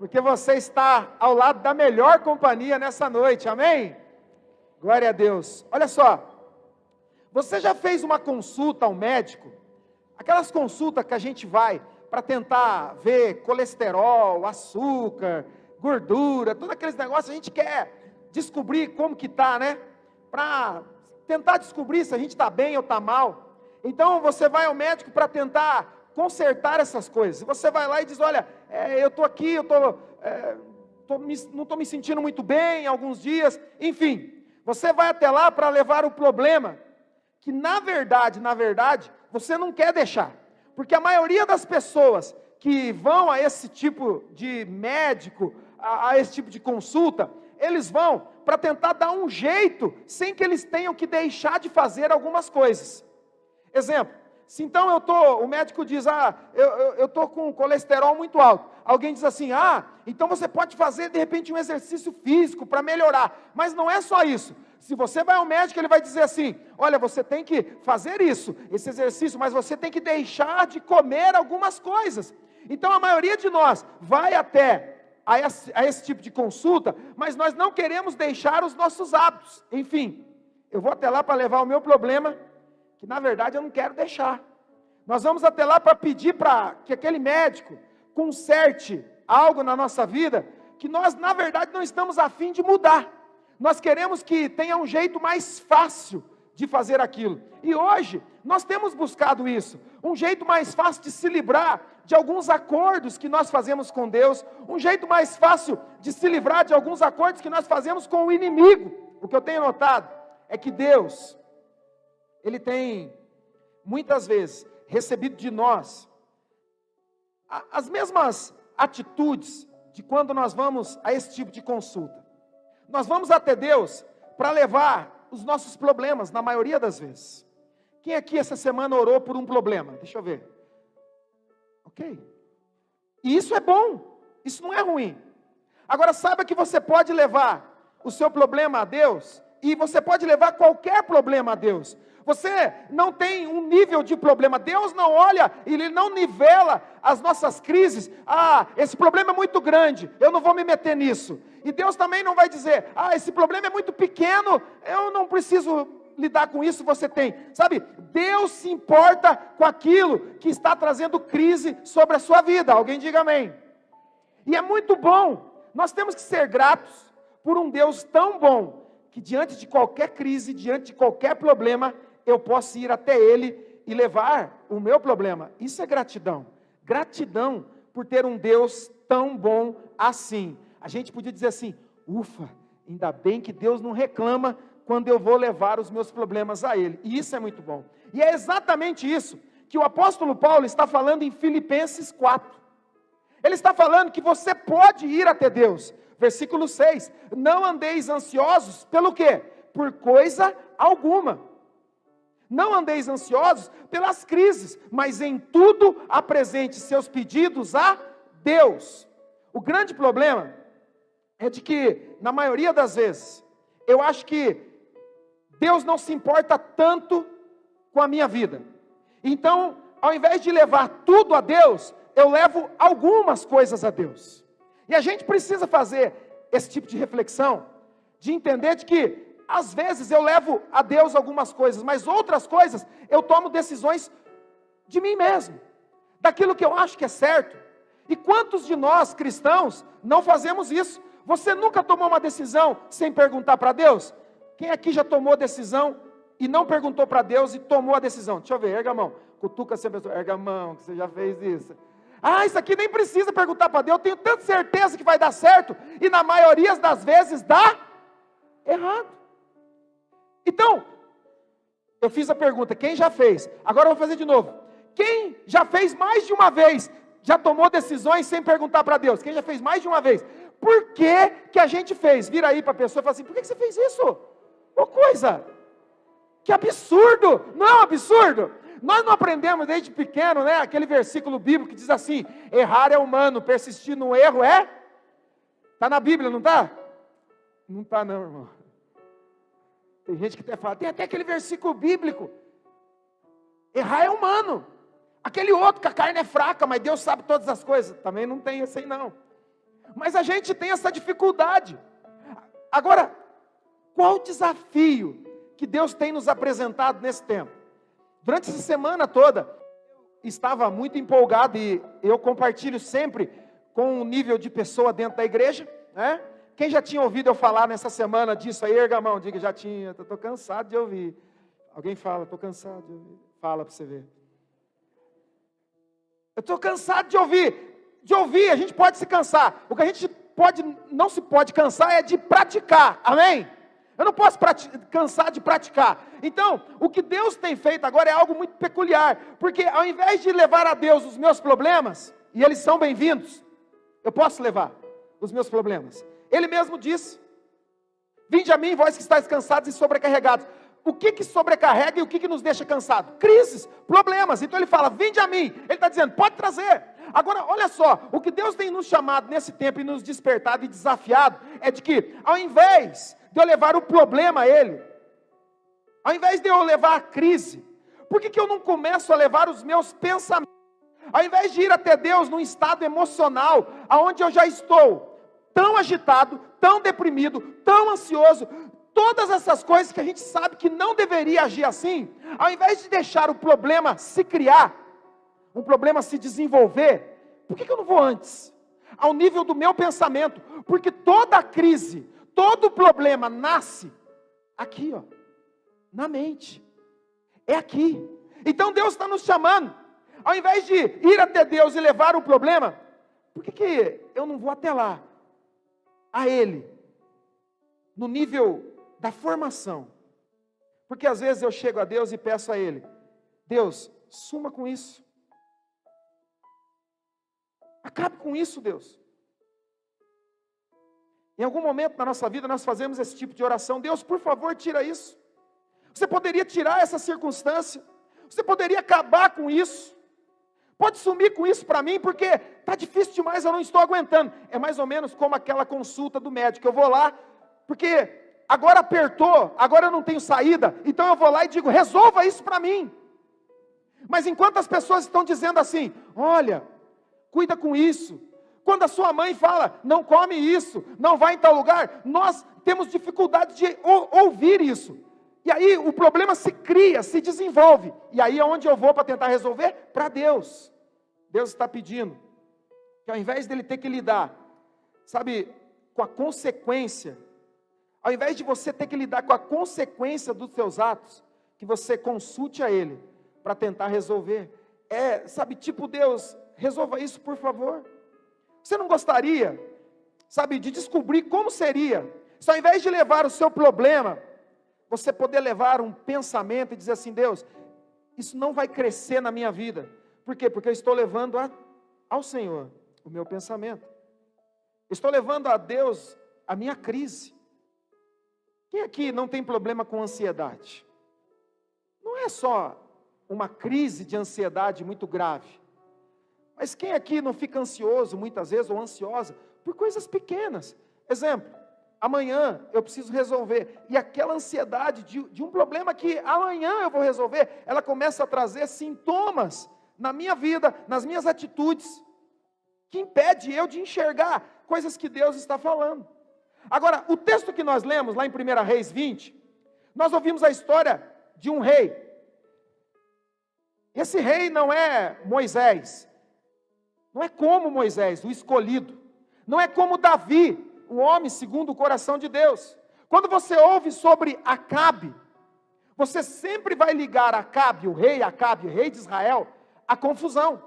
porque você está ao lado da melhor companhia nessa noite, amém? Glória a Deus. Olha só, você já fez uma consulta ao médico? Aquelas consultas que a gente vai para tentar ver colesterol, açúcar, gordura, todos aqueles negócios, a gente quer descobrir como que está, né? Para tentar descobrir se a gente está bem ou está mal. Então você vai ao médico para tentar consertar essas coisas. Você vai lá e diz, olha, eu estou aqui, não estou me sentindo muito bem alguns dias, enfim. Você vai até lá para levar o problema, que na verdade, você não quer deixar. Porque a maioria das pessoas que vão a esse tipo de médico, a esse tipo de consulta, eles vão para tentar dar um jeito, sem que eles tenham que deixar de fazer algumas coisas. Exemplo, se então o médico diz, eu estou com colesterol muito alto. Alguém diz assim, então você pode fazer de repente um exercício físico para melhorar. Mas não é só isso. Se você vai ao médico, ele vai dizer assim, olha, você tem que fazer esse exercício, mas você tem que deixar de comer algumas coisas. Então a maioria de nós vai até a esse tipo de consulta, mas nós não queremos deixar os nossos hábitos. Enfim, eu vou até lá para levar o meu problema, que na verdade eu não quero deixar. Nós vamos até lá para pedir para que aquele médico conserte algo na nossa vida, que nós na verdade não estamos a fim de mudar. Nós queremos que tenha um jeito mais fácil de fazer aquilo. E hoje, nós temos buscado isso. Um jeito mais fácil de se livrar de alguns acordos que nós fazemos com Deus. Um jeito mais fácil de se livrar de alguns acordos que nós fazemos com o inimigo. O que eu tenho notado é que Deus, Ele tem, muitas vezes, recebido de nós as mesmas atitudes de quando nós vamos a esse tipo de consulta. Nós vamos até Deus para levar os nossos problemas, na maioria das vezes. Quem aqui essa semana orou por um problema? Deixa eu ver. Ok. E isso é bom, isso não é ruim. Agora saiba que você pode levar o seu problema a Deus, e você pode levar qualquer problema a Deus. Você não tem um nível de problema. Deus não olha, Ele não nivela as nossas crises. Esse problema é muito grande, eu não vou me meter nisso. E Deus também não vai dizer, esse problema é muito pequeno, eu não preciso lidar com isso, você tem. Sabe, Deus se importa com aquilo que está trazendo crise sobre a sua vida. Alguém diga amém. E é muito bom, nós temos que ser gratos por um Deus tão bom, que diante de qualquer crise, diante de qualquer problema, eu posso ir até Ele e levar o meu problema. Isso é gratidão. Gratidão por ter um Deus tão bom assim. A gente podia dizer assim, ufa, ainda bem que Deus não reclama quando eu vou levar os meus problemas a Ele. E isso é muito bom. E é exatamente isso que o apóstolo Paulo está falando em Filipenses 4. Ele está falando que você pode ir até Deus. Versículo 6, não andeis ansiosos, pelo quê? Por coisa alguma. Não andeis ansiosos pelas crises, mas em tudo apresente seus pedidos a Deus. O grande problema é de que, na maioria das vezes, eu acho que Deus não se importa tanto com a minha vida. Então, ao invés de levar tudo a Deus, eu levo algumas coisas a Deus. E a gente precisa fazer esse tipo de reflexão, de entender de que, às vezes eu levo a Deus algumas coisas, mas outras coisas eu tomo decisões de mim mesmo, daquilo que eu acho que é certo. E quantos de nós cristãos não fazemos isso? Você nunca tomou uma decisão sem perguntar para Deus? Quem aqui já tomou decisão e não perguntou para Deus e tomou a decisão? Deixa eu ver, erga a mão, cutuca sempre a pessoa, erga a mão, que você já fez isso. Isso aqui nem precisa perguntar para Deus, eu tenho tanta certeza que vai dar certo, e na maioria das vezes dá errado. Então, eu fiz a pergunta, quem já fez? Agora eu vou fazer de novo. Quem já fez mais de uma vez, já tomou decisões sem perguntar para Deus? Quem já fez mais de uma vez? Por que que a gente fez? Vira aí para a pessoa e fala assim, por que você fez isso? Ô coisa, que absurdo, não é um absurdo? Nós não aprendemos desde pequeno, né? Aquele versículo bíblico que diz assim, errar é humano, persistir no erro é? Está na Bíblia, não está? Não está não, irmão. Tem gente que até fala, tem até aquele versículo bíblico, errar é humano. Aquele outro que a carne é fraca, mas Deus sabe todas as coisas, também não tem esse aí não. Mas a gente tem essa dificuldade. Agora, qual o desafio que Deus tem nos apresentado nesse tempo? Durante essa semana toda, eu estava muito empolgado e eu compartilho sempre com um nível de pessoa dentro da igreja, né? Quem já tinha ouvido eu falar nessa semana disso aí, erga a mão, diga, já tinha, estou cansado de ouvir. Alguém fala, estou cansado de ouvir. Fala para você ver. Eu estou cansado de ouvir, a gente pode se cansar. O que a gente não se pode cansar é de praticar, amém? Eu não posso cansar de praticar. Então, o que Deus tem feito agora é algo muito peculiar, porque ao invés de levar a Deus os meus problemas, e eles são bem-vindos, eu posso levar os meus problemas. Ele mesmo disse, vinde a mim, vós que estáis cansados e sobrecarregados. O que sobrecarrega e o que nos deixa cansados? Crises, problemas. Então ele fala, vinde a mim. Ele está dizendo, pode trazer. Agora, olha só, o que Deus tem nos chamado nesse tempo e nos despertado e desafiado, é de que, ao invés de eu levar o problema a Ele, ao invés de eu levar a crise, por que eu não começo a levar os meus pensamentos? Ao invés de ir até Deus num estado emocional, aonde eu já estou tão agitado, tão deprimido, tão ansioso, todas essas coisas que a gente sabe que não deveria agir assim, ao invés de deixar o problema se criar, um problema se desenvolver, por que eu não vou antes? Ao nível do meu pensamento, porque toda crise, todo problema nasce aqui, ó, na mente, é aqui. Então Deus está nos chamando, ao invés de ir até Deus e levar o problema, por que eu não vou até lá, a Ele, no nível da formação? Porque às vezes eu chego a Deus e peço a Ele, Deus, suma com isso, acabe com isso, Deus. Em algum momento na nossa vida nós fazemos esse tipo de oração, Deus, por favor, tira isso. Você poderia tirar essa circunstância, você poderia acabar com isso, pode sumir com isso para mim, porque está difícil demais, eu não estou aguentando. É mais ou menos como aquela consulta do médico, eu vou lá, porque agora apertou, agora eu não tenho saída, então eu vou lá e digo, resolva isso para mim. Mas enquanto as pessoas estão dizendo assim, olha, cuida com isso, quando a sua mãe fala, não come isso, não vai em tal lugar, nós temos dificuldade de ouvir isso. E aí o problema se cria, se desenvolve. E aí é onde eu vou para tentar resolver? Para Deus. Deus está pedindo que ao invés dele ter que lidar, sabe, com a consequência, ao invés de você ter que lidar com a consequência dos seus atos, que você consulte a Ele para tentar resolver. Sabe, tipo, Deus, resolva isso por favor. Você não gostaria, sabe, de descobrir como seria, se ao invés de levar o seu problema, você poder levar um pensamento e dizer assim, Deus, isso não vai crescer na minha vida. Por quê? Porque eu estou levando ao Senhor o meu pensamento. Estou levando a Deus a minha crise. Quem aqui não tem problema com ansiedade? Não é só uma crise de ansiedade muito grave. Mas quem aqui não fica ansioso muitas vezes ou ansiosa por coisas pequenas? Exemplo, amanhã eu preciso resolver. E aquela ansiedade de um problema que amanhã eu vou resolver, ela começa a trazer sintomas na minha vida, nas minhas atitudes, que impede eu de enxergar coisas que Deus está falando. Agora, o texto que nós lemos lá em 1 Reis 20, nós ouvimos a história de um rei. Esse rei não é Moisés, não é como Moisés, o escolhido, não é como Davi, o homem segundo o coração de Deus. Quando você ouve sobre Acabe, você sempre vai ligar Acabe, o rei de Israel, à confusão.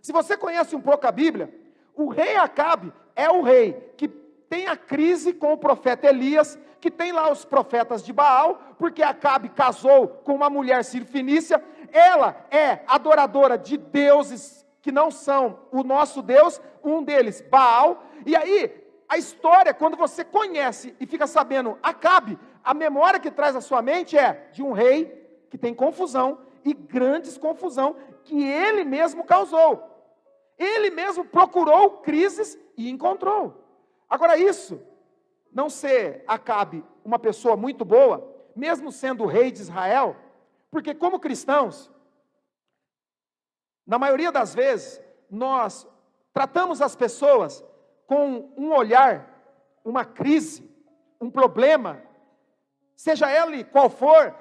Se você conhece um pouco a Bíblia, o rei Acabe é o rei que tem a crise com o profeta Elias, que tem lá os profetas de Baal, porque Acabe casou com uma mulher sirfenícia, ela é adoradora de deuses que não são o nosso Deus, um deles Baal, e aí a história, quando você conhece e fica sabendo Acabe, a memória que traz à sua mente é de um rei que tem confusão, e grandes confusão, que ele mesmo causou, ele mesmo procurou crises e encontrou. Agora isso, não ser Acabe uma pessoa muito boa, mesmo sendo o rei de Israel, porque como cristãos, na maioria das vezes, nós tratamos as pessoas com um olhar, uma crise, um problema, seja ele qual for,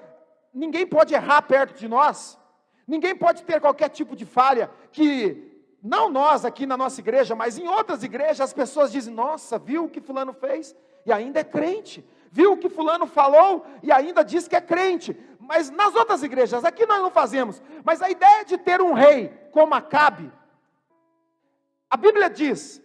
ninguém pode errar perto de nós, ninguém pode ter qualquer tipo de falha, que não nós aqui na nossa igreja, mas em outras igrejas as pessoas dizem, nossa, viu o que fulano fez? E ainda é crente. Viu o que fulano falou? E ainda diz que é crente. Mas nas outras igrejas, aqui nós não fazemos. Mas a ideia de ter um rei como Acabe, a Bíblia diz,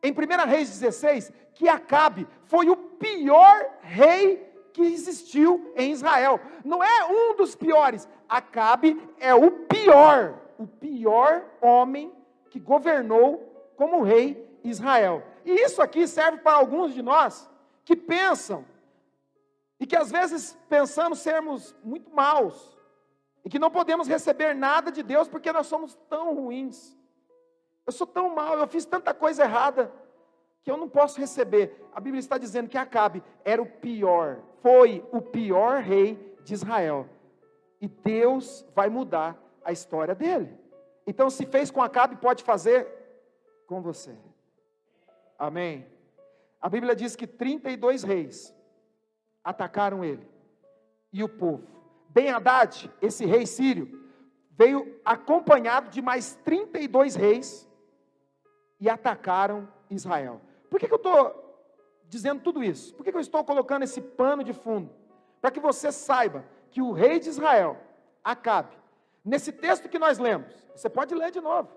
em 1 Reis 16, que Acabe foi o pior rei que existiu em Israel. Não é um dos piores. Acabe é o pior homem que governou como rei Israel. E isso aqui serve para alguns de nós que pensam, e que às vezes pensamos sermos muito maus, e que não podemos receber nada de Deus porque nós somos tão ruins. Eu sou tão mau, eu fiz tanta coisa errada, que eu não posso receber. A Bíblia está dizendo que Acabe era o pior, foi o pior rei de Israel. E Deus vai mudar a história dele. Então, se fez com Acabe, pode fazer com você. Amém? A Bíblia diz que 32 reis atacaram ele. E o povo. Ben-Hadad, esse rei sírio, veio acompanhado de mais 32 reis e atacaram Israel. Por que eu estou dizendo tudo isso? Por que eu estou colocando esse pano de fundo? Para que você saiba que o rei de Israel, Acabe, nesse texto que nós lemos, você pode ler de novo,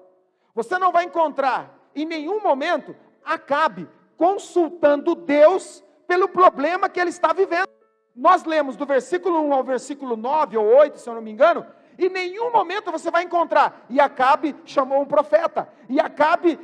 você não vai encontrar em nenhum momento Acabe consultando Deus pelo problema que ele está vivendo. Nós lemos do versículo 1 ao versículo 9 ou 8, se eu não me engano, e em nenhum momento você vai encontrar, e Acabe chamou um profeta, e Acabe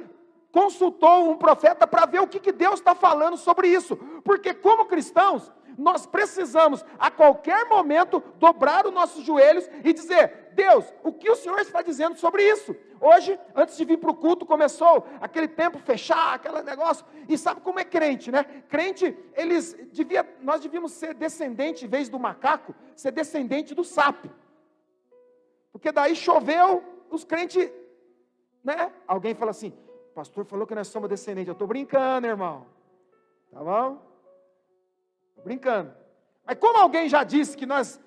consultou um profeta para ver o que Deus está falando sobre isso, porque como cristãos, nós precisamos a qualquer momento dobrar os nossos joelhos e dizer, Deus, o que o Senhor está dizendo sobre isso? Hoje, antes de vir para o culto, começou aquele tempo fechar, aquele negócio, e sabe como é crente, né? Crente, nós devíamos ser descendente, em vez do macaco, ser descendente do sapo, porque daí choveu, os crentes, né? Alguém fala assim, o pastor falou que nós somos descendentes, eu estou brincando, irmão, tá bom? Estou brincando, mas como alguém já disse que nós,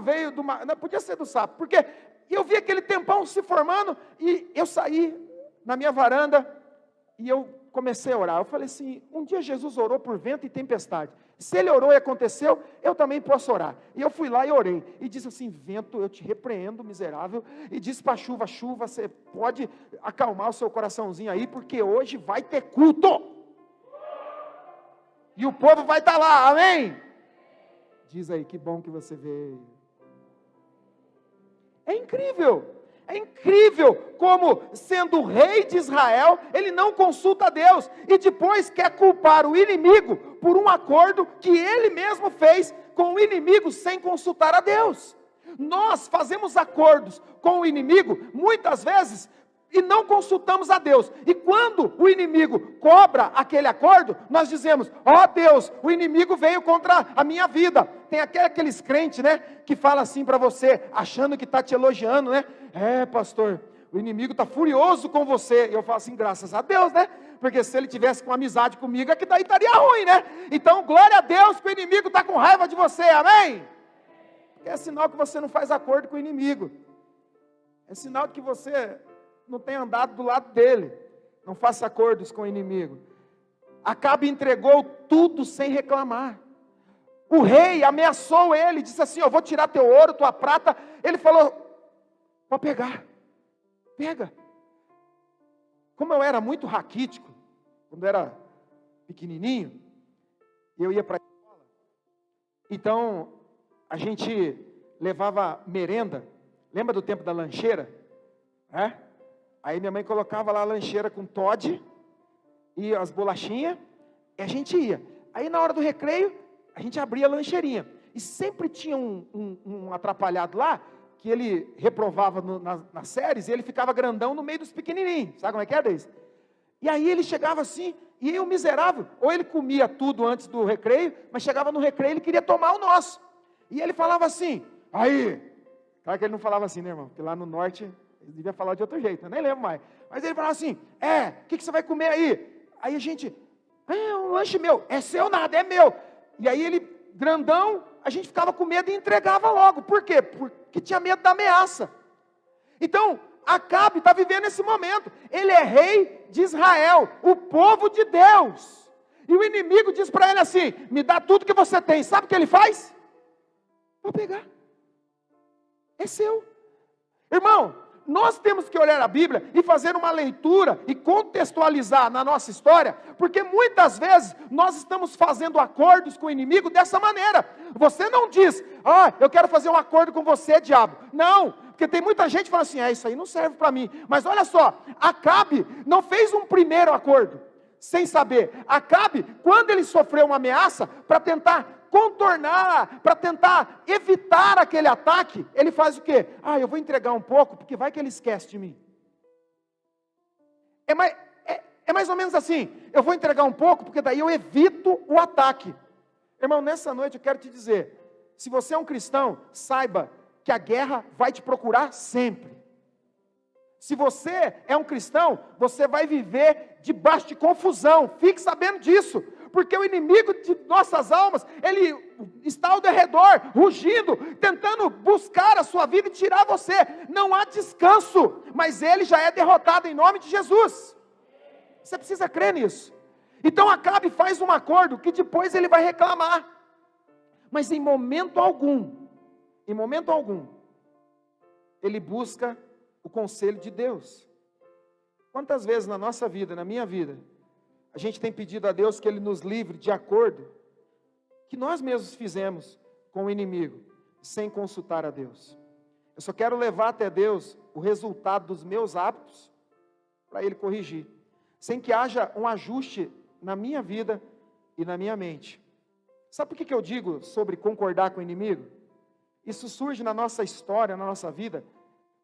veio do macaco, não podia ser do sapo, porque eu vi aquele tempão se formando, e eu saí na minha varanda, e eu comecei a orar, eu falei assim, um dia Jesus orou por vento e tempestade, se ele orou e aconteceu, eu também posso orar, e eu fui lá e orei, e disse assim, vento, eu te repreendo, miserável, e disse para a chuva, você pode acalmar o seu coraçãozinho aí, porque hoje vai ter culto, e o povo vai estar lá, amém? Diz aí, que bom que você veio. É incrível como, sendo o rei de Israel, ele não consulta a Deus, e depois quer culpar o inimigo por um acordo que ele mesmo fez com o inimigo sem consultar a Deus. Nós fazemos acordos com o inimigo, muitas vezes, e não consultamos a Deus, e quando o inimigo cobra aquele acordo, nós dizemos, Deus, o inimigo veio contra a minha vida. Tem aqueles crentes, né, que fala assim para você, achando que está te elogiando, né, pastor, o inimigo está furioso com você, e eu falo assim, graças a Deus, né, porque se ele tivesse com amizade comigo, é que daí estaria ruim, né, então glória a Deus que o inimigo está com raiva de você, amém, porque é sinal que você não faz acordo com o inimigo, é sinal de que você não tem andado do lado dele, não faça acordos com o inimigo. Acabe entregou tudo sem reclamar, o rei ameaçou ele, disse assim, eu vou tirar teu ouro, tua prata, ele falou, pode pegar, pega, como eu era muito raquítico, quando eu era pequenininho, eu ia para a escola, então, a gente levava merenda, lembra do tempo da lancheira? Aí minha mãe colocava lá a lancheira com Toddy e as bolachinhas, e a gente ia. Aí na hora do recreio, a gente abria a lancheirinha. E sempre tinha um atrapalhado lá, que ele reprovava nas séries, e ele ficava grandão no meio dos pequenininhos. Sabe como é que é, Deise? E aí ele chegava assim, e o miserável, ou ele comia tudo antes do recreio, mas chegava no recreio e ele queria tomar o nosso. E ele falava assim, claro que ele não falava assim, né, irmão? Porque lá no norte... Ele devia falar de outro jeito, eu nem lembro mais. Mas ele falava assim, o que você vai comer aí? Aí a gente, um lanche meu, é seu nada, é meu. E aí ele, grandão, a gente ficava com medo e entregava logo. Por quê? Porque tinha medo da ameaça. Então, Acabe está vivendo esse momento. Ele é rei de Israel, o povo de Deus. E o inimigo diz para ele assim, me dá tudo que você tem. Sabe o que ele faz? Vou pegar. É seu. Irmão, nós temos que olhar a Bíblia e fazer uma leitura e contextualizar na nossa história, porque muitas vezes nós estamos fazendo acordos com o inimigo dessa maneira. Você não diz, eu quero fazer um acordo com você, diabo. Não, porque tem muita gente que fala assim, isso aí não serve para mim. Mas olha só, Acabe não fez um primeiro acordo, sem saber. Acabe, quando ele sofreu uma ameaça, para tentar contornar, para tentar evitar aquele ataque, ele faz o quê? Eu vou entregar um pouco, porque vai que ele esquece de mim. É mais ou menos assim, eu vou entregar um pouco, porque daí eu evito o ataque. Irmão, nessa noite eu quero te dizer, se você é um cristão, saiba que a guerra vai te procurar sempre. Se você é um cristão, você vai viver debaixo de confusão, fique sabendo disso, porque o inimigo de nossas almas, ele está ao derredor, rugindo, tentando buscar a sua vida e tirar você, não há descanso, mas ele já é derrotado em nome de Jesus, você precisa crer nisso. Então Acabe faz um acordo, que depois ele vai reclamar, mas em momento algum, ele busca o conselho de Deus. Quantas vezes na nossa vida, na minha vida, a gente tem pedido a Deus que Ele nos livre de acordo que nós mesmos fizemos com o inimigo, sem consultar a Deus. Eu só quero levar até Deus o resultado dos meus hábitos, para Ele corrigir, sem que haja um ajuste na minha vida e na minha mente. Sabe por que eu digo sobre concordar com o inimigo? Isso surge na nossa história, na nossa vida,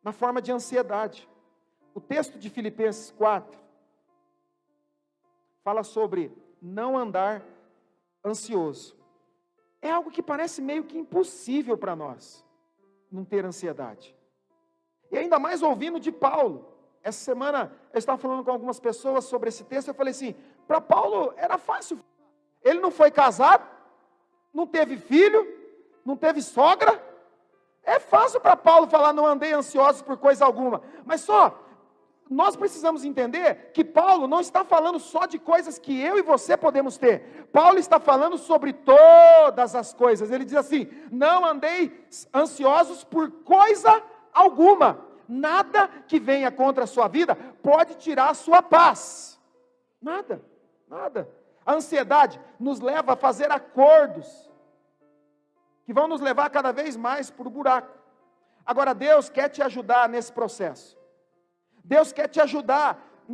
na forma de ansiedade. O texto de Filipenses 4 fala sobre não andar ansioso. É algo que parece meio que impossível para nós, não ter ansiedade. E ainda mais ouvindo de Paulo. Essa semana eu estava falando com algumas pessoas sobre esse texto, eu falei assim, para Paulo era fácil. Ele não foi casado, não teve filho, não teve sogra. É fácil para Paulo falar, não andei ansioso por coisa alguma. Mas nós precisamos entender que Paulo não está falando só de coisas que eu e você podemos ter. Paulo está falando sobre todas as coisas. Ele diz assim, não andei ansiosos por coisa alguma. Nada que venha contra a sua vida pode tirar a sua paz. Nada. A ansiedade nos leva a fazer acordos que vão nos levar cada vez mais para o buraco. Agora Deus quer te ajudar nesse processo. Deus quer te ajudar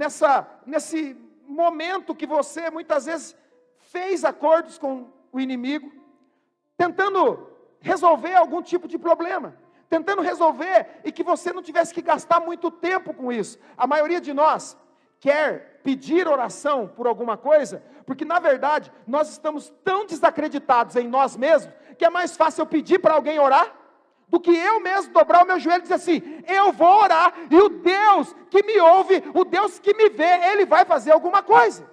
nesse momento que você muitas vezes fez acordos com o inimigo, tentando resolver algum tipo de problema, tentando resolver e que você não tivesse que gastar muito tempo com isso. A maioria de nós quer pedir oração por alguma coisa, porque na verdade nós estamos tão desacreditados em nós mesmos, que é mais fácil eu pedir para alguém orar, do que eu mesmo dobrar o meu joelho e dizer assim, eu vou orar, e o Deus que me ouve, o Deus que me vê, Ele vai fazer alguma coisa.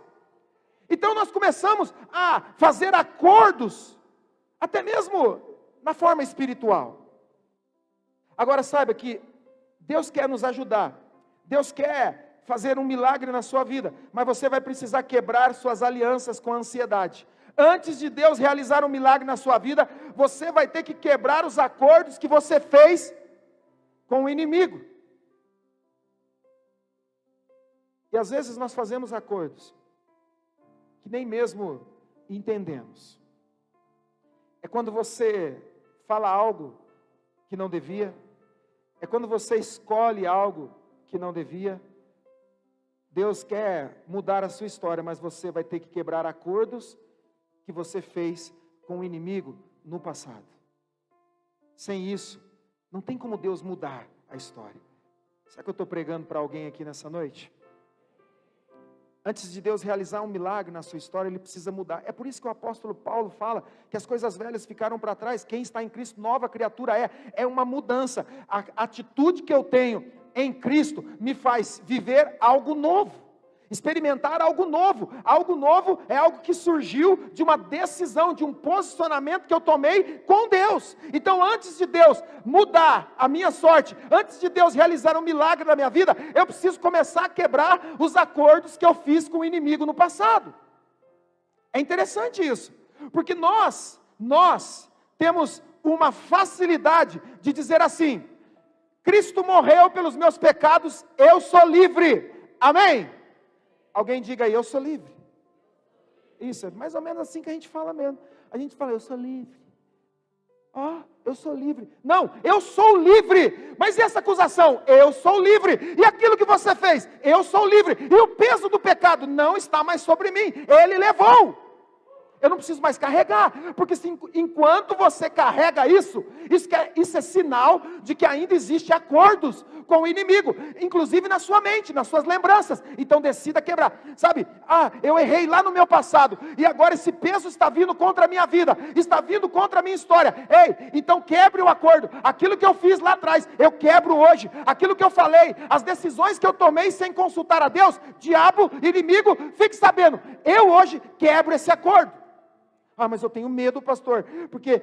Então nós começamos a fazer acordos, até mesmo na forma espiritual. Agora saiba que Deus quer nos ajudar, Deus quer fazer um milagre na sua vida, mas você vai precisar quebrar suas alianças com a ansiedade. Antes de Deus realizar um milagre na sua vida, você vai ter que quebrar os acordos que você fez com o inimigo. E às vezes nós fazemos acordos que nem mesmo entendemos. É quando você fala algo que não devia, é quando você escolhe algo que não devia. Deus quer mudar a sua história, mas você vai ter que quebrar acordos que você fez com o inimigo no passado. Sem isso, não tem como Deus mudar a história. Será que eu estou pregando para alguém aqui nessa noite? Antes de Deus realizar um milagre na sua história, Ele precisa mudar. É por isso que o apóstolo Paulo fala que as coisas velhas ficaram para trás. Quem está em Cristo, nova criatura é uma mudança. A atitude que eu tenho em Cristo me faz viver algo novo, experimentar algo novo. Algo novo é algo que surgiu de uma decisão, de um posicionamento que eu tomei com Deus. Então, antes de Deus mudar a minha sorte, antes de Deus realizar um milagre na minha vida, eu preciso começar a quebrar os acordos que eu fiz com o inimigo no passado. É interessante isso, porque nós temos uma facilidade de dizer assim: Cristo morreu pelos meus pecados, eu sou livre. Amém? Alguém diga aí, eu sou livre. Isso, é mais ou menos assim que a gente fala mesmo. A gente fala, eu sou livre. Eu sou livre. Não, eu sou livre. Mas e essa acusação? Eu sou livre. E aquilo que você fez? Eu sou livre. E o peso do pecado não está mais sobre mim. Ele levou. Eu não preciso mais carregar, porque enquanto você carrega isso é sinal de que ainda existe acordos com o inimigo, inclusive na sua mente, nas suas lembranças. Então decida quebrar, sabe? Eu errei lá no meu passado, e agora esse peso está vindo contra a minha vida, está vindo contra a minha história. Ei, então quebre o acordo. Aquilo que eu fiz lá atrás, eu quebro hoje. Aquilo que eu falei, as decisões que eu tomei sem consultar a Deus, diabo, inimigo, fique sabendo, eu hoje quebro esse acordo. Mas eu tenho medo, pastor, porque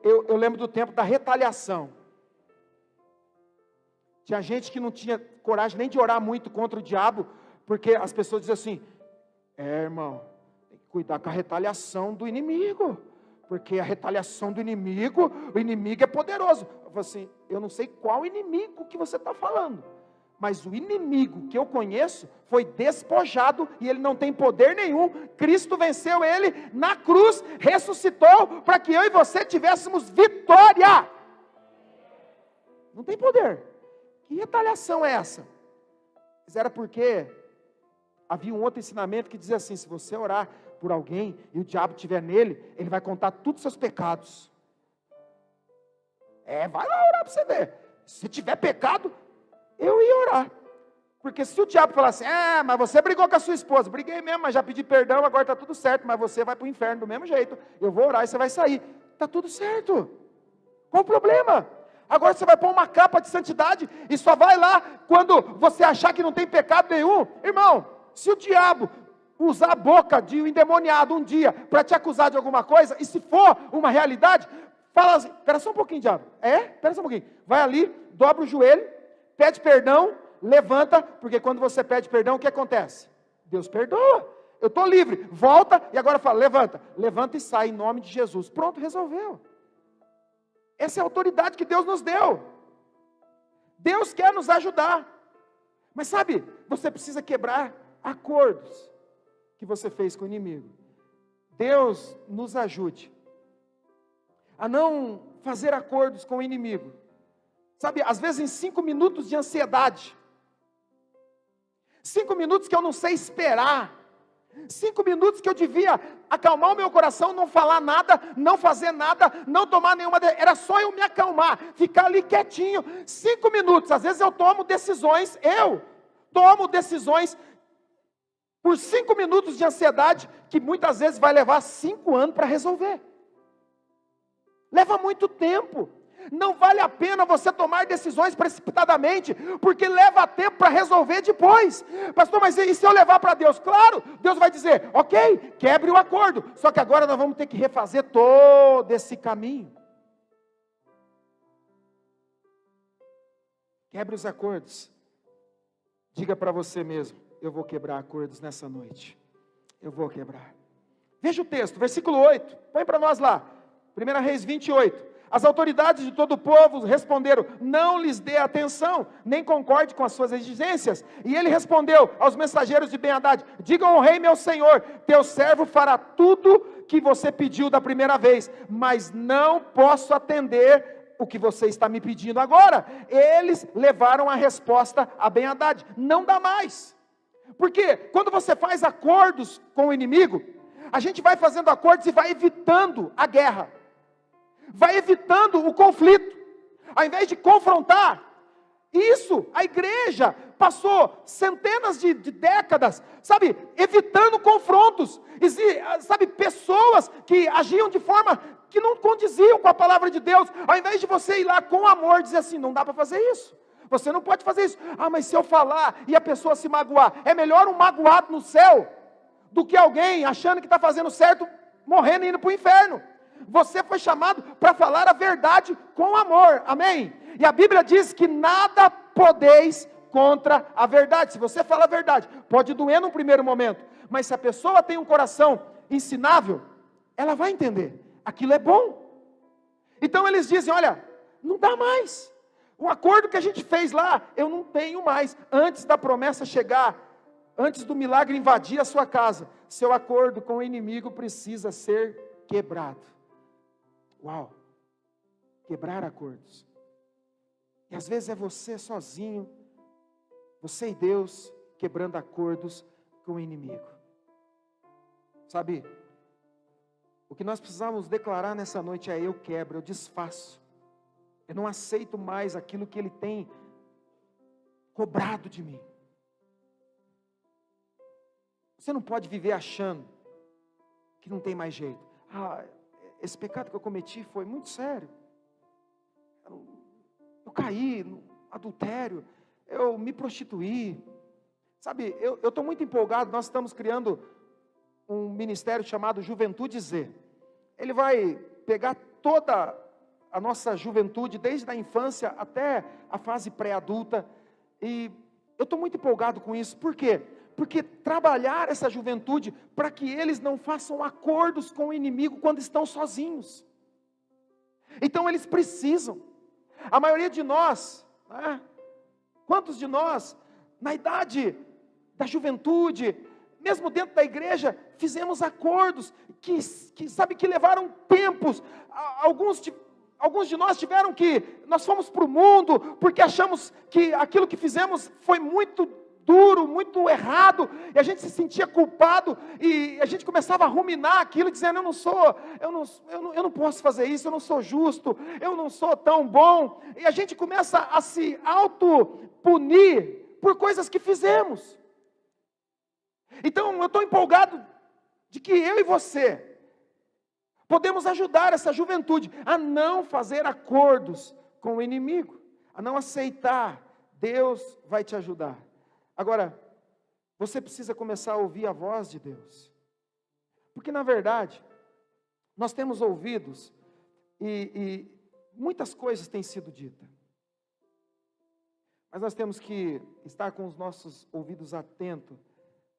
eu lembro do tempo da retaliação. Tinha gente que não tinha coragem nem de orar muito contra o diabo, porque as pessoas diziam assim: irmão, tem que cuidar com a retaliação do inimigo, porque a retaliação do inimigo, o inimigo é poderoso. Eu falei assim, eu não sei qual inimigo que você está falando, mas o inimigo que eu conheço foi despojado e ele não tem poder nenhum. Cristo venceu ele na cruz, ressuscitou para que eu e você tivéssemos vitória. Não tem poder. Que retaliação é essa? Mas era porque havia um outro ensinamento que dizia assim: se você orar por alguém e o diabo estiver nele, ele vai contar todos os seus pecados. Vai lá orar para você ver. Se tiver pecado, eu ia orar. Porque se o diabo falasse, mas você brigou com a sua esposa, briguei mesmo, mas já pedi perdão, agora está tudo certo, mas você vai para o inferno do mesmo jeito, eu vou orar e você vai sair, está tudo certo. Qual o problema? Agora você vai pôr uma capa de santidade e só vai lá quando você achar que não tem pecado nenhum. Irmão, se o diabo usar a boca de um endemoniado um dia para te acusar de alguma coisa, e se for uma realidade, fala assim, espera só um pouquinho, diabo, espera só um pouquinho, vai ali, dobra o joelho, pede perdão, levanta, porque quando você pede perdão, o que acontece? Deus perdoa, eu estou livre, volta e agora fala, levanta e sai em nome de Jesus, pronto, resolveu. Essa é a autoridade que Deus nos deu. Deus quer nos ajudar, mas sabe, você precisa quebrar acordos que você fez com o inimigo. Deus nos ajude a não fazer acordos com o inimigo. Sabe, às vezes em 5 minutos de ansiedade, 5 minutos que eu não sei esperar, 5 minutos que eu devia acalmar o meu coração, não falar nada, não fazer nada, não tomar nenhuma, era só eu me acalmar, ficar ali quietinho, 5 minutos, às vezes eu tomo decisões por 5 minutos de ansiedade, que muitas vezes vai levar 5 anos para resolver, leva muito tempo. Não vale a pena você tomar decisões precipitadamente, porque leva tempo para resolver depois. Pastor, mas e se eu levar para Deus? Claro, Deus vai dizer, ok, quebre o acordo, só que agora nós vamos ter que refazer todo esse caminho. Quebre os acordos. Diga para você mesmo, eu vou quebrar acordos nessa noite. Eu vou quebrar. Veja o texto, versículo 8, põe para nós lá, 1 Reis 28. As autoridades de todo o povo responderam, não lhes dê atenção, nem concorde com as suas exigências. E ele respondeu aos mensageiros de Ben-Hadad, digam ao rei meu senhor, teu servo fará tudo que você pediu da primeira vez, mas não posso atender o que você está me pedindo agora. Eles levaram a resposta a Ben-Hadad, não dá mais. Porque quando você faz acordos com o inimigo, a gente vai fazendo acordos e vai evitando a guerra. Vai evitando o conflito, ao invés de confrontar. Isso, a igreja passou centenas de décadas, sabe, evitando confrontos, sabe, pessoas que agiam de forma que não condiziam com a palavra de Deus, ao invés de você ir lá com amor, dizer assim, não dá para fazer isso, Você não pode fazer isso. Ah, mas se eu falar e a pessoa se magoar, é melhor um magoado no céu do que alguém achando que está fazendo certo, morrendo e indo para o inferno. Você foi chamado para falar a verdade com amor, amém? E a Bíblia diz que nada podeis contra a verdade. Se você fala a verdade, pode doer num primeiro momento, mas se a pessoa tem um coração ensinável, ela vai entender, aquilo é bom. Então eles dizem, olha, não dá mais, o acordo que a gente fez lá, eu não tenho mais, antes da promessa chegar, antes do milagre invadir a sua casa, seu acordo com o inimigo precisa ser quebrado. Uau, quebrar acordos, e às vezes é você sozinho, você e Deus, quebrando acordos com o inimigo. Sabe, o que nós precisamos declarar nessa noite é: eu quebro, eu desfaço, eu não aceito mais aquilo que Ele tem cobrado de mim. Você não pode viver achando que não tem mais jeito. Ah, esse pecado que eu cometi foi muito sério, eu caí no adultério, eu me prostituí. Sabe, eu estou muito empolgado, nós estamos criando um ministério chamado Juventude Z. Ele vai pegar toda a nossa juventude, desde a infância até a fase pré-adulta, e eu estou muito empolgado com isso. Por quê? Porque trabalhar essa juventude para que eles não façam acordos com o inimigo quando estão sozinhos. Então eles precisam. A maioria de nós, né? Quantos de nós, na idade da juventude, mesmo dentro da igreja, fizemos acordos que levaram tempos. Alguns de nós tiveram nós fomos para o mundo, porque achamos que aquilo que fizemos foi muito duro, muito errado, e a gente se sentia culpado, e a gente começava a ruminar aquilo, dizendo: eu não posso fazer isso, eu não sou justo, eu não sou tão bom, e a gente começa a se auto-punir por coisas que fizemos. Então eu estou empolgado de que eu e você podemos ajudar essa juventude a não fazer acordos com o inimigo, a não aceitar. Deus vai te ajudar. Agora, você precisa começar a ouvir a voz de Deus, porque na verdade, nós temos ouvidos e muitas coisas têm sido ditas, mas nós temos que estar com os nossos ouvidos atentos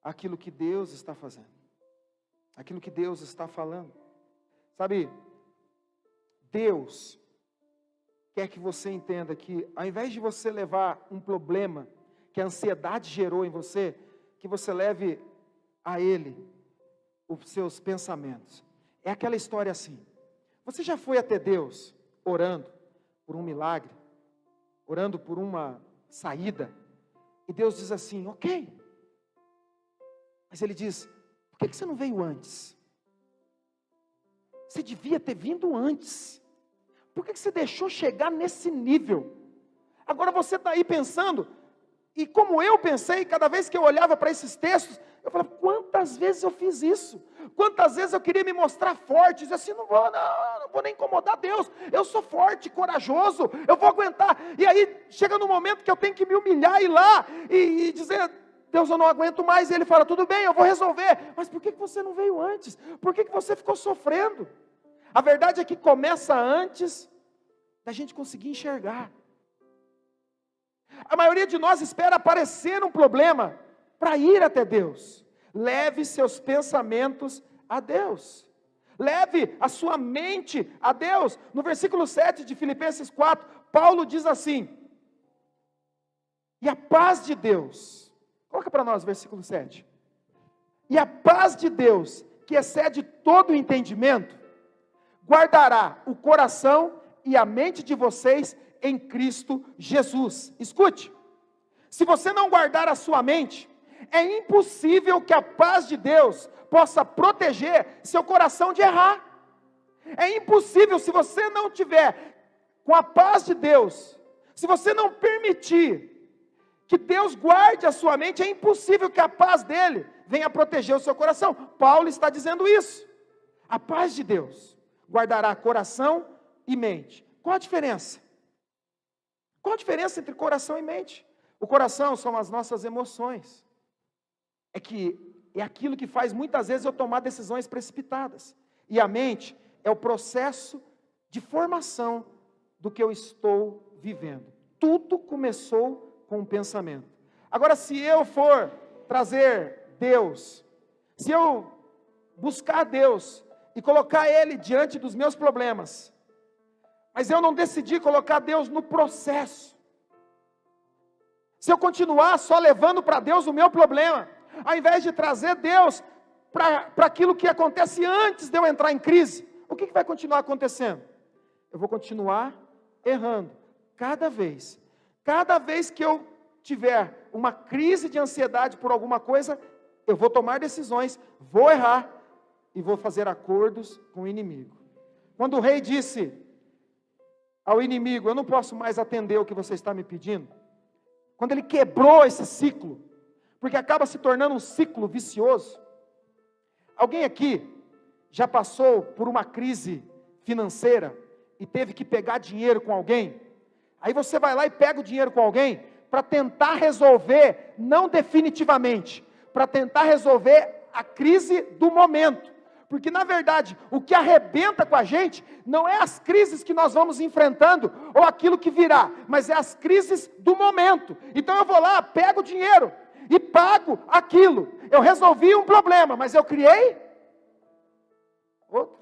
àquilo que Deus está fazendo, aquilo que Deus está falando. Sabe, Deus quer que você entenda que, ao invés de você levar um problema que a ansiedade gerou em você, que você leve a Ele os seus pensamentos. É aquela história assim: você já foi até Deus orando por um milagre, orando por uma saída, e Deus diz assim: ok, mas Ele diz: por que você não veio antes? Você devia ter vindo antes. Por que você deixou chegar nesse nível? Agora você está aí pensando, e como eu pensei, cada vez que eu olhava para esses textos, eu falava: quantas vezes eu fiz isso? Quantas vezes eu queria me mostrar forte, dizer assim: não vou nem incomodar Deus, eu sou forte, corajoso, eu vou aguentar. E aí chega no momento que eu tenho que me humilhar e ir lá e dizer: Deus, eu não aguento mais. E Ele fala: tudo bem, eu vou resolver. Mas por que você não veio antes? Por que você ficou sofrendo? A verdade é que começa antes da gente conseguir enxergar. A maioria de nós espera aparecer um problema para ir até Deus. Leve seus pensamentos a Deus. Leve a sua mente a Deus. No versículo 7 de Filipenses 4, Paulo diz assim: e a paz de Deus, coloca para nós o versículo 7. E a paz de Deus, que excede todo o entendimento, guardará o coração e a mente de vocês em Cristo Jesus. Escute, se você não guardar a sua mente, é impossível que a paz de Deus possa proteger seu coração de errar. É impossível, se você não tiver com a paz de Deus, se você não permitir que Deus guarde a sua mente, é impossível que a paz dele venha proteger o seu coração. Paulo está dizendo isso. A paz de Deus guardará coração e mente. Qual a diferença? Qual a diferença entre coração e mente? O coração são as nossas emoções. É aquilo que faz muitas vezes eu tomar decisões precipitadas. E a mente é o processo de formação do que eu estou vivendo. Tudo começou com um pensamento. Agora, se eu for trazer Deus, se eu buscar Deus e colocar Ele diante dos meus problemas, mas eu não decidi colocar Deus no processo, se eu continuar só levando para Deus o meu problema, ao invés de trazer Deus para aquilo que acontece antes de eu entrar em crise, o que vai continuar acontecendo? Eu vou continuar errando. Cada vez que eu tiver uma crise de ansiedade por alguma coisa, eu vou tomar decisões, vou errar e vou fazer acordos com o inimigo. Quando o rei disse ao inimigo, eu não posso mais atender o que você está me pedindo, quando ele quebrou esse ciclo, porque acaba se tornando um ciclo vicioso. Alguém aqui já passou por uma crise financeira e teve que pegar dinheiro com alguém? Aí você vai lá e pega o dinheiro com alguém para tentar resolver, não definitivamente, para tentar resolver a crise do momento. Porque na verdade, o que arrebenta com a gente, não é as crises que nós vamos enfrentando, ou aquilo que virá, mas é as crises do momento. Então eu vou lá, pego o dinheiro, e pago aquilo. Eu resolvi um problema, mas eu criei outro.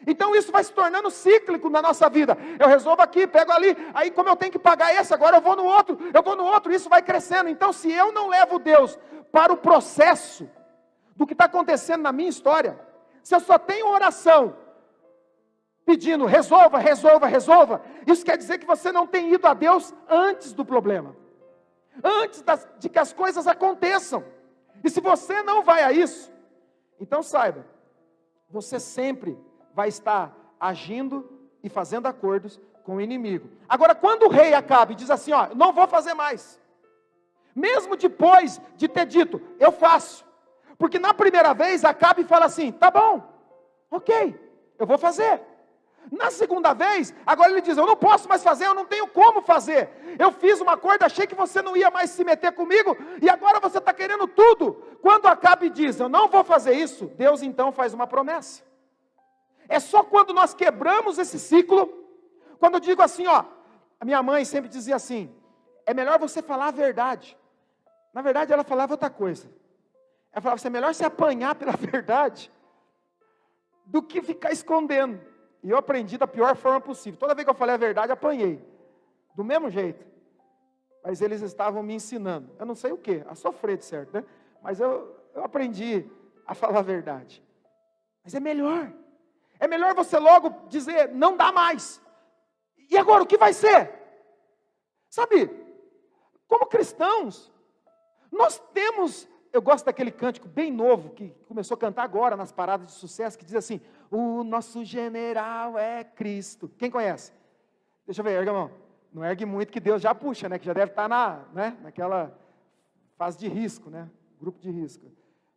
Então isso vai se tornando cíclico na nossa vida. Eu resolvo aqui, pego ali, aí como eu tenho que pagar esse, agora eu vou no outro, isso vai crescendo. Então se eu não levo Deus para o processo do que está acontecendo na minha história, se eu só tenho oração pedindo resolva, isso quer dizer que você não tem ido a Deus antes do problema, antes de que as coisas aconteçam. E se você não vai a isso, então saiba, você sempre vai estar agindo e fazendo acordos com o inimigo. Agora, quando o rei Acabe diz assim, não vou fazer mais, mesmo depois de ter dito, eu faço, porque na primeira vez Acabe fala assim, tá bom, ok, eu vou fazer. Na segunda vez, agora ele diz, eu não posso mais fazer, eu não tenho como fazer. Eu fiz uma acordo, achei que você não ia mais se meter comigo, e agora você está querendo tudo. Quando Acabe diz, eu não vou fazer isso, Deus então faz uma promessa. É só quando nós quebramos esse ciclo, quando eu digo assim, a minha mãe sempre dizia assim, é melhor você falar a verdade. Na verdade ela falava outra coisa. Ela falava, é melhor você apanhar pela verdade, do que ficar escondendo. E eu aprendi da pior forma possível. Toda vez que eu falei a verdade, apanhei. Do mesmo jeito. Mas eles estavam me ensinando. Eu não sei o que, a sofrer de certo, né? Mas eu aprendi a falar a verdade. Mas é melhor. É melhor você logo dizer, não dá mais. E agora, o que vai ser? Sabe, como cristãos, nós temos... Eu gosto daquele cântico bem novo, que começou a cantar agora nas paradas de sucesso, que diz assim, o nosso general é Cristo. Quem conhece? Deixa eu ver, erga a mão. Não ergue muito que Deus já puxa, né? Que já deve estar naquela fase de risco, né? Grupo de risco.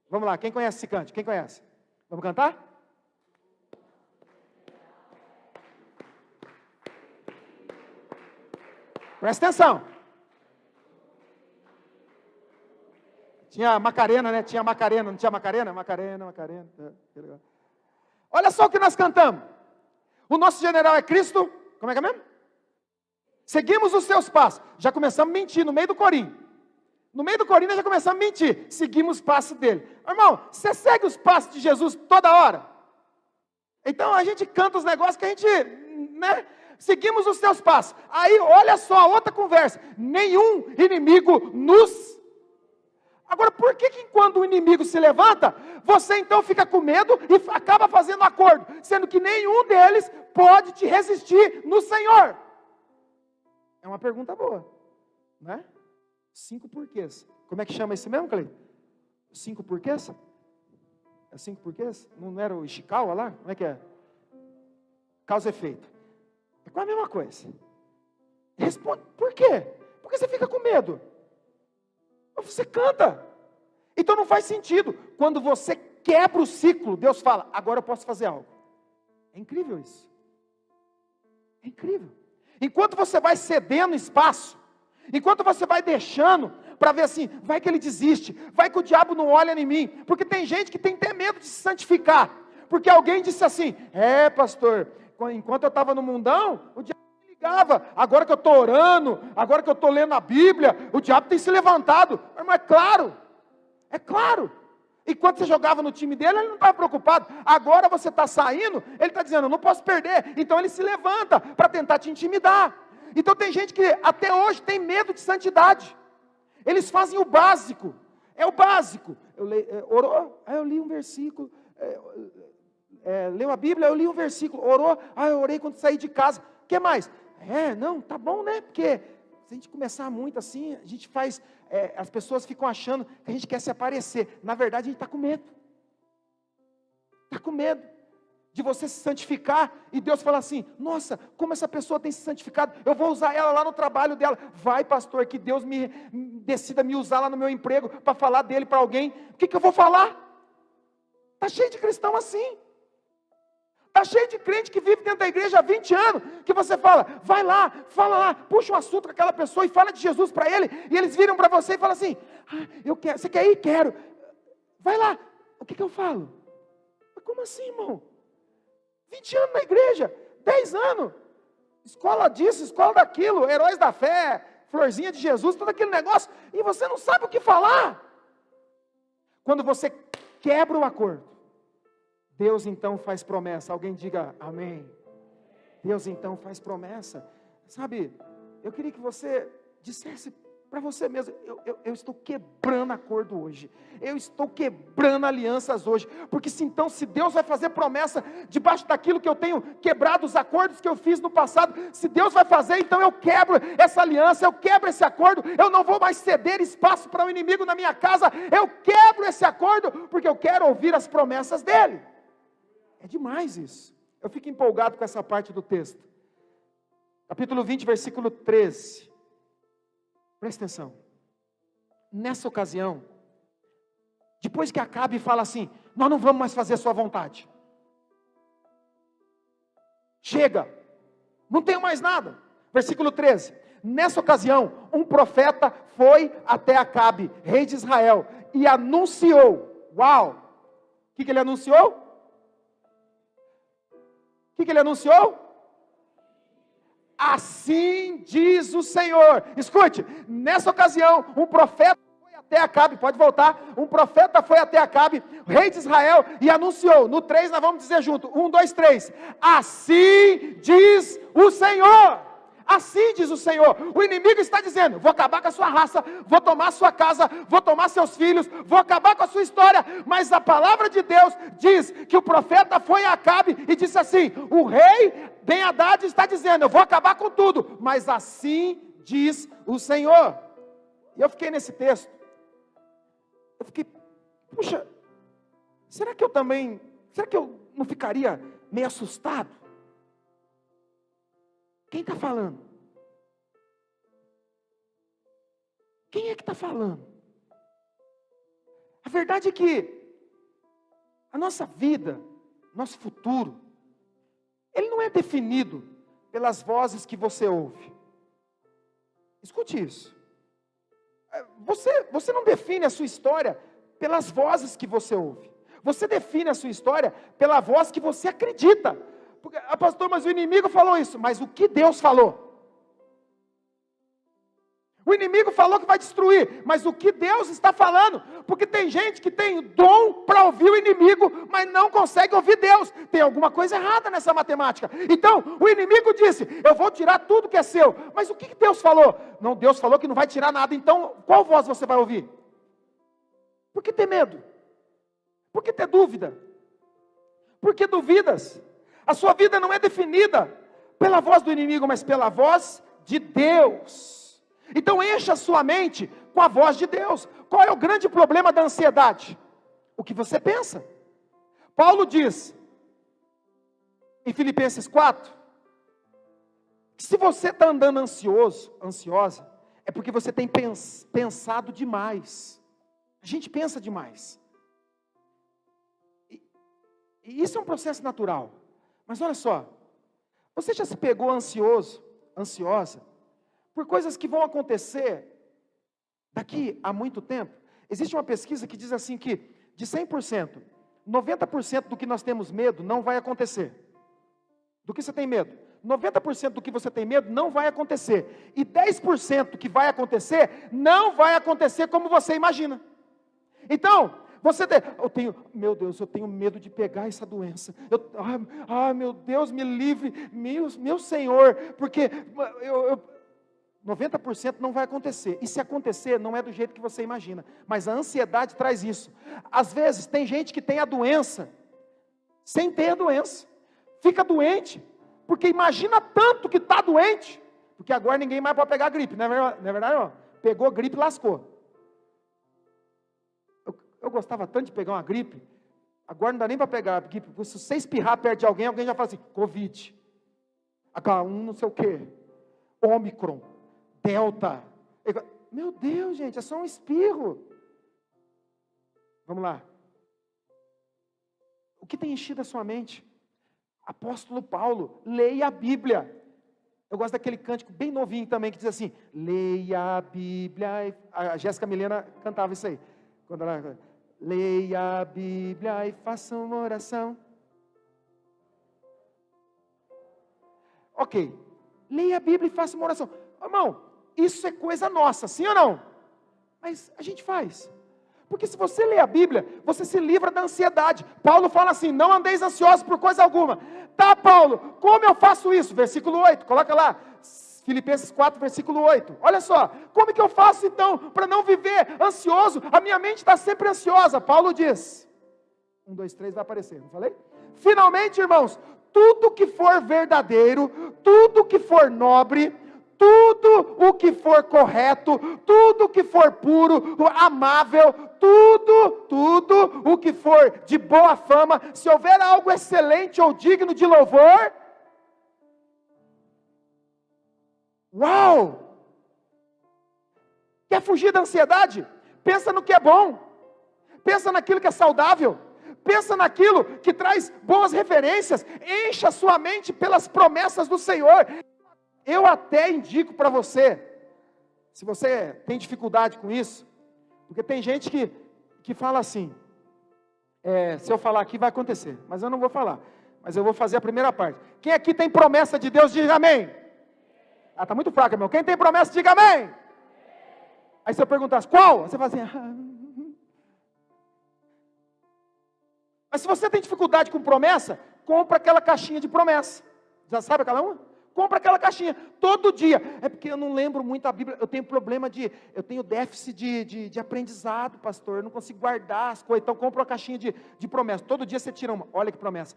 Vamos lá, quem conhece esse cântico? Quem conhece? Vamos cantar? Presta atenção. Tinha Macarena, né? Tinha Macarena, não tinha Macarena? Macarena. Olha só o que nós cantamos. O nosso general é Cristo. Como é que é mesmo? Seguimos os seus passos. Já começamos a mentir no meio do corinho. No meio do corinho nós já começamos a mentir. Seguimos os passos dele. Irmão, você segue os passos de Jesus toda hora? Então a gente canta os negócios que a gente, né? Seguimos os seus passos. Aí olha só a outra conversa. Nenhum inimigo nos... Agora, por que quando o inimigo se levanta, você então fica com medo e acaba fazendo acordo, sendo que nenhum deles pode te resistir no Senhor? É uma pergunta boa, né? 5 porquês. Como é que chama esse mesmo, Cleiton? 5 porquês? É 5 porquês? Não era o Ishikawa lá? Como é que é? Causa e efeito. É quase a mesma coisa. Responde, por quê? Porque você fica com medo. Você canta. Então não faz sentido. Quando você quebra o ciclo, Deus fala, agora eu posso fazer algo. É incrível isso. É incrível. Enquanto você vai cedendo espaço, enquanto você vai deixando, para ver assim, vai que ele desiste, vai que o diabo não olha em mim, porque tem gente que tem até medo de se santificar, porque alguém disse assim, pastor, enquanto eu estava no mundão, o diabo me ligava, agora que eu estou orando, agora que eu estou lendo a Bíblia, o diabo tem se levantado, mas é claro, enquanto você jogava no time dele, ele não estava preocupado, agora você está saindo, ele está dizendo, eu não posso perder, então ele se levanta, para tentar te intimidar. Então tem gente que até hoje tem medo de santidade, eles fazem o básico, é o básico, orou, eu li um versículo, leu a Bíblia, eu li um versículo, orou, eu orei quando saí de casa, o que mais? Não, tá bom, né, porque se a gente começar muito assim, a gente faz, as pessoas ficam achando que a gente quer se aparecer, na verdade a gente está com medo, de você se santificar, e Deus fala assim, nossa, como essa pessoa tem se santificado, eu vou usar ela lá no trabalho dela, vai pastor, que Deus decida me usar lá no meu emprego, para falar dele para alguém, o que eu vou falar? Está cheio de cristão assim, está cheio de crente que vive dentro da igreja há 20 anos, que você fala, vai lá, fala lá, puxa um assunto com aquela pessoa, e fala de Jesus para ele, e eles viram para você e falam assim, eu quero, você quer ir? Quero, vai lá, o que eu falo? Mas como assim, irmão? 20 anos na igreja, 10 anos, escola disso, escola daquilo, heróis da fé, florzinha de Jesus, todo aquele negócio, e você não sabe o que falar. Quando você quebra o acordo, Deus então faz promessa, alguém diga amém. Deus então faz promessa, sabe, eu queria que você dissesse para você mesmo, eu estou quebrando acordo hoje, eu estou quebrando alianças hoje, porque se Deus vai fazer promessa, debaixo daquilo que eu tenho quebrado, os acordos que eu fiz no passado, se Deus vai fazer, então eu quebro essa aliança, eu quebro esse acordo, eu não vou mais ceder espaço para o inimigo na minha casa, eu quebro esse acordo, porque eu quero ouvir as promessas dele, é demais isso, eu fico empolgado com essa parte do texto, capítulo 20, versículo 13, presta atenção, nessa ocasião, depois que Acabe fala assim, nós não vamos mais fazer a sua vontade, chega, não tenho mais nada, versículo 13, nessa ocasião, um profeta foi até Acabe, rei de Israel, e anunciou, o que ele anunciou? O que ele anunciou? Assim diz o Senhor, escute, nessa ocasião, um profeta foi até Acabe, pode voltar, um profeta foi até Acabe, rei de Israel, e anunciou, no 3 nós vamos dizer junto, 1, 2, 3, assim diz o Senhor, assim diz o Senhor, o inimigo está dizendo, vou acabar com a sua raça, vou tomar a sua casa, vou tomar seus filhos, vou acabar com a sua história, mas a palavra de Deus diz, que o profeta foi a Acabe, e disse assim, o rei Ben-Hadad está dizendo, eu vou acabar com tudo, mas assim diz o Senhor, e eu fiquei nesse texto, puxa, será que eu não ficaria meio assustado? Quem está falando? Quem é que está falando? A verdade é que a nossa vida, nosso futuro, ele não é definido pelas vozes que você ouve. Escute isso. Você não define a sua história pelas vozes que você ouve. Você define a sua história pela voz que você acredita. Porque, pastor, mas o inimigo falou isso. Mas o que Deus falou? O inimigo falou que vai destruir, mas o que Deus está falando? Porque tem gente que tem dom para ouvir o inimigo, mas não consegue ouvir Deus. Tem alguma coisa errada nessa matemática. Então, o inimigo disse, eu vou tirar tudo que é seu. Mas o que Deus falou? Não, Deus falou que não vai tirar nada. Então, qual voz você vai ouvir? Por que ter medo? Por que ter dúvida? Por que duvidas? A sua vida não é definida pela voz do inimigo, mas pela voz de Deus. Então encha a sua mente com a voz de Deus. Qual é o grande problema da ansiedade? O que você pensa. Paulo diz, em Filipenses 4, que se você está andando ansiosa, é porque você tem pensado demais. A gente pensa demais. E isso é um processo natural. Mas olha só, você já se pegou ansioso ansiosa por coisas que vão acontecer daqui a muito tempo. Existe uma pesquisa que diz assim que de 100%, 90% do que nós temos medo não vai acontecer. Do que você tem medo? 90% do que você tem medo não vai acontecer. E 10% que vai acontecer, não vai acontecer como você imagina. Então, meu Deus, eu tenho medo de pegar essa doença. Meu Deus, me livre, meu Senhor, porque 90% não vai acontecer. E se acontecer, não é do jeito que você imagina. Mas a ansiedade traz isso. Às vezes, tem gente que tem a doença, sem ter a doença. Fica doente, porque imagina tanto que está doente, porque agora ninguém mais pode pegar gripe, não é verdade? Não? Pegou gripe, lascou. Eu gostava tanto de pegar uma gripe, agora não dá nem para pegar gripe, porque se você espirrar perto de alguém, alguém já fala assim, Covid, H1 não sei o quê, Ômicron, Delta. Meu Deus, gente, é só um espirro. Vamos lá. O que tem enchido a sua mente? Apóstolo Paulo, leia a Bíblia. Eu gosto daquele cântico bem novinho também, que diz assim, leia a Bíblia. A Jéssica Milena cantava isso aí. Quando ela, leia a Bíblia e faça uma oração. Ok, leia a Bíblia e faça uma oração. Irmão, isso é coisa nossa, sim ou não? Mas a gente faz. Porque se você lê a Bíblia, você se livra da ansiedade. Paulo fala assim, não andeis ansiosos por coisa alguma. Tá, Paulo, como eu faço isso? Versículo 8, coloca lá, Filipenses 4, versículo 8. Olha só, como que eu faço então, para não viver ansioso? A minha mente está sempre ansiosa. Paulo diz, 1, 2, 3 vai aparecer, não falei? Finalmente, irmãos, tudo que for verdadeiro, tudo que for nobre, tudo o que for correto, tudo o que for puro, amável, tudo o que for de boa fama, se houver algo excelente ou digno de louvor, uau! Quer fugir da ansiedade? Pensa no que é bom, pensa naquilo que é saudável, pensa naquilo que traz boas referências, encha a sua mente pelas promessas do Senhor. Eu até indico para você, se você tem dificuldade com isso, porque tem gente que fala assim, se eu falar aqui vai acontecer, mas eu não vou falar, mas eu vou fazer a primeira parte. Quem aqui tem promessa de Deus, diga amém. Está muito fraco, irmão. Quem tem promessa, diga amém. Aí se eu perguntasse, qual? Você fala assim, Mas se você tem dificuldade com promessa, compra aquela caixinha de promessa. Já sabe aquela uma? Compra aquela caixinha, todo dia. É porque eu não lembro muito a Bíblia, eu tenho déficit de aprendizado, pastor, eu não consigo guardar as coisas, então compra uma caixinha de promessa, todo dia você tira uma, olha que promessa,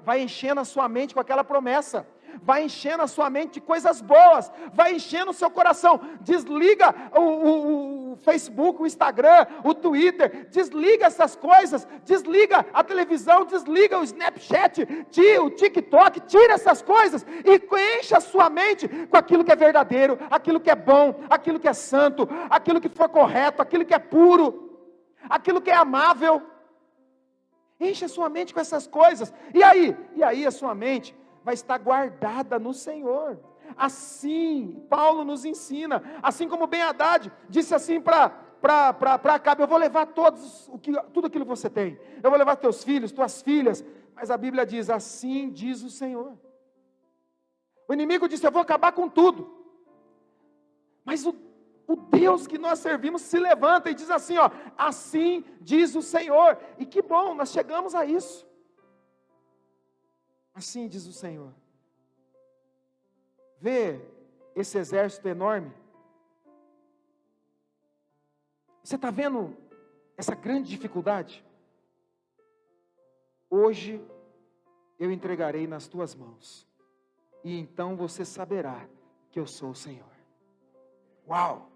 vai enchendo a sua mente com aquela promessa, vai enchendo a sua mente de coisas boas, vai enchendo o seu coração, desliga o Facebook, o Instagram, o Twitter, desliga essas coisas, desliga a televisão, desliga o Snapchat, o TikTok, tira essas coisas, e encha a sua mente com aquilo que é verdadeiro, aquilo que é bom, aquilo que é santo, aquilo que for correto, aquilo que é puro, aquilo que é amável, enche a sua mente com essas coisas, e aí a sua mente vai estar guardada no Senhor. Assim, Paulo nos ensina, assim como Ben-Hadad disse assim para Acabe, eu vou levar tudo aquilo que você tem, eu vou levar teus filhos, tuas filhas, mas a Bíblia diz, assim diz o Senhor. O inimigo disse, eu vou acabar com tudo, mas o Deus que nós servimos se levanta e diz assim, assim diz o Senhor, e que bom, nós chegamos a isso. Assim diz o Senhor. Vê esse exército enorme? Você está vendo essa grande dificuldade? Hoje eu entregarei nas tuas mãos, e então você saberá que eu sou o Senhor. Uau!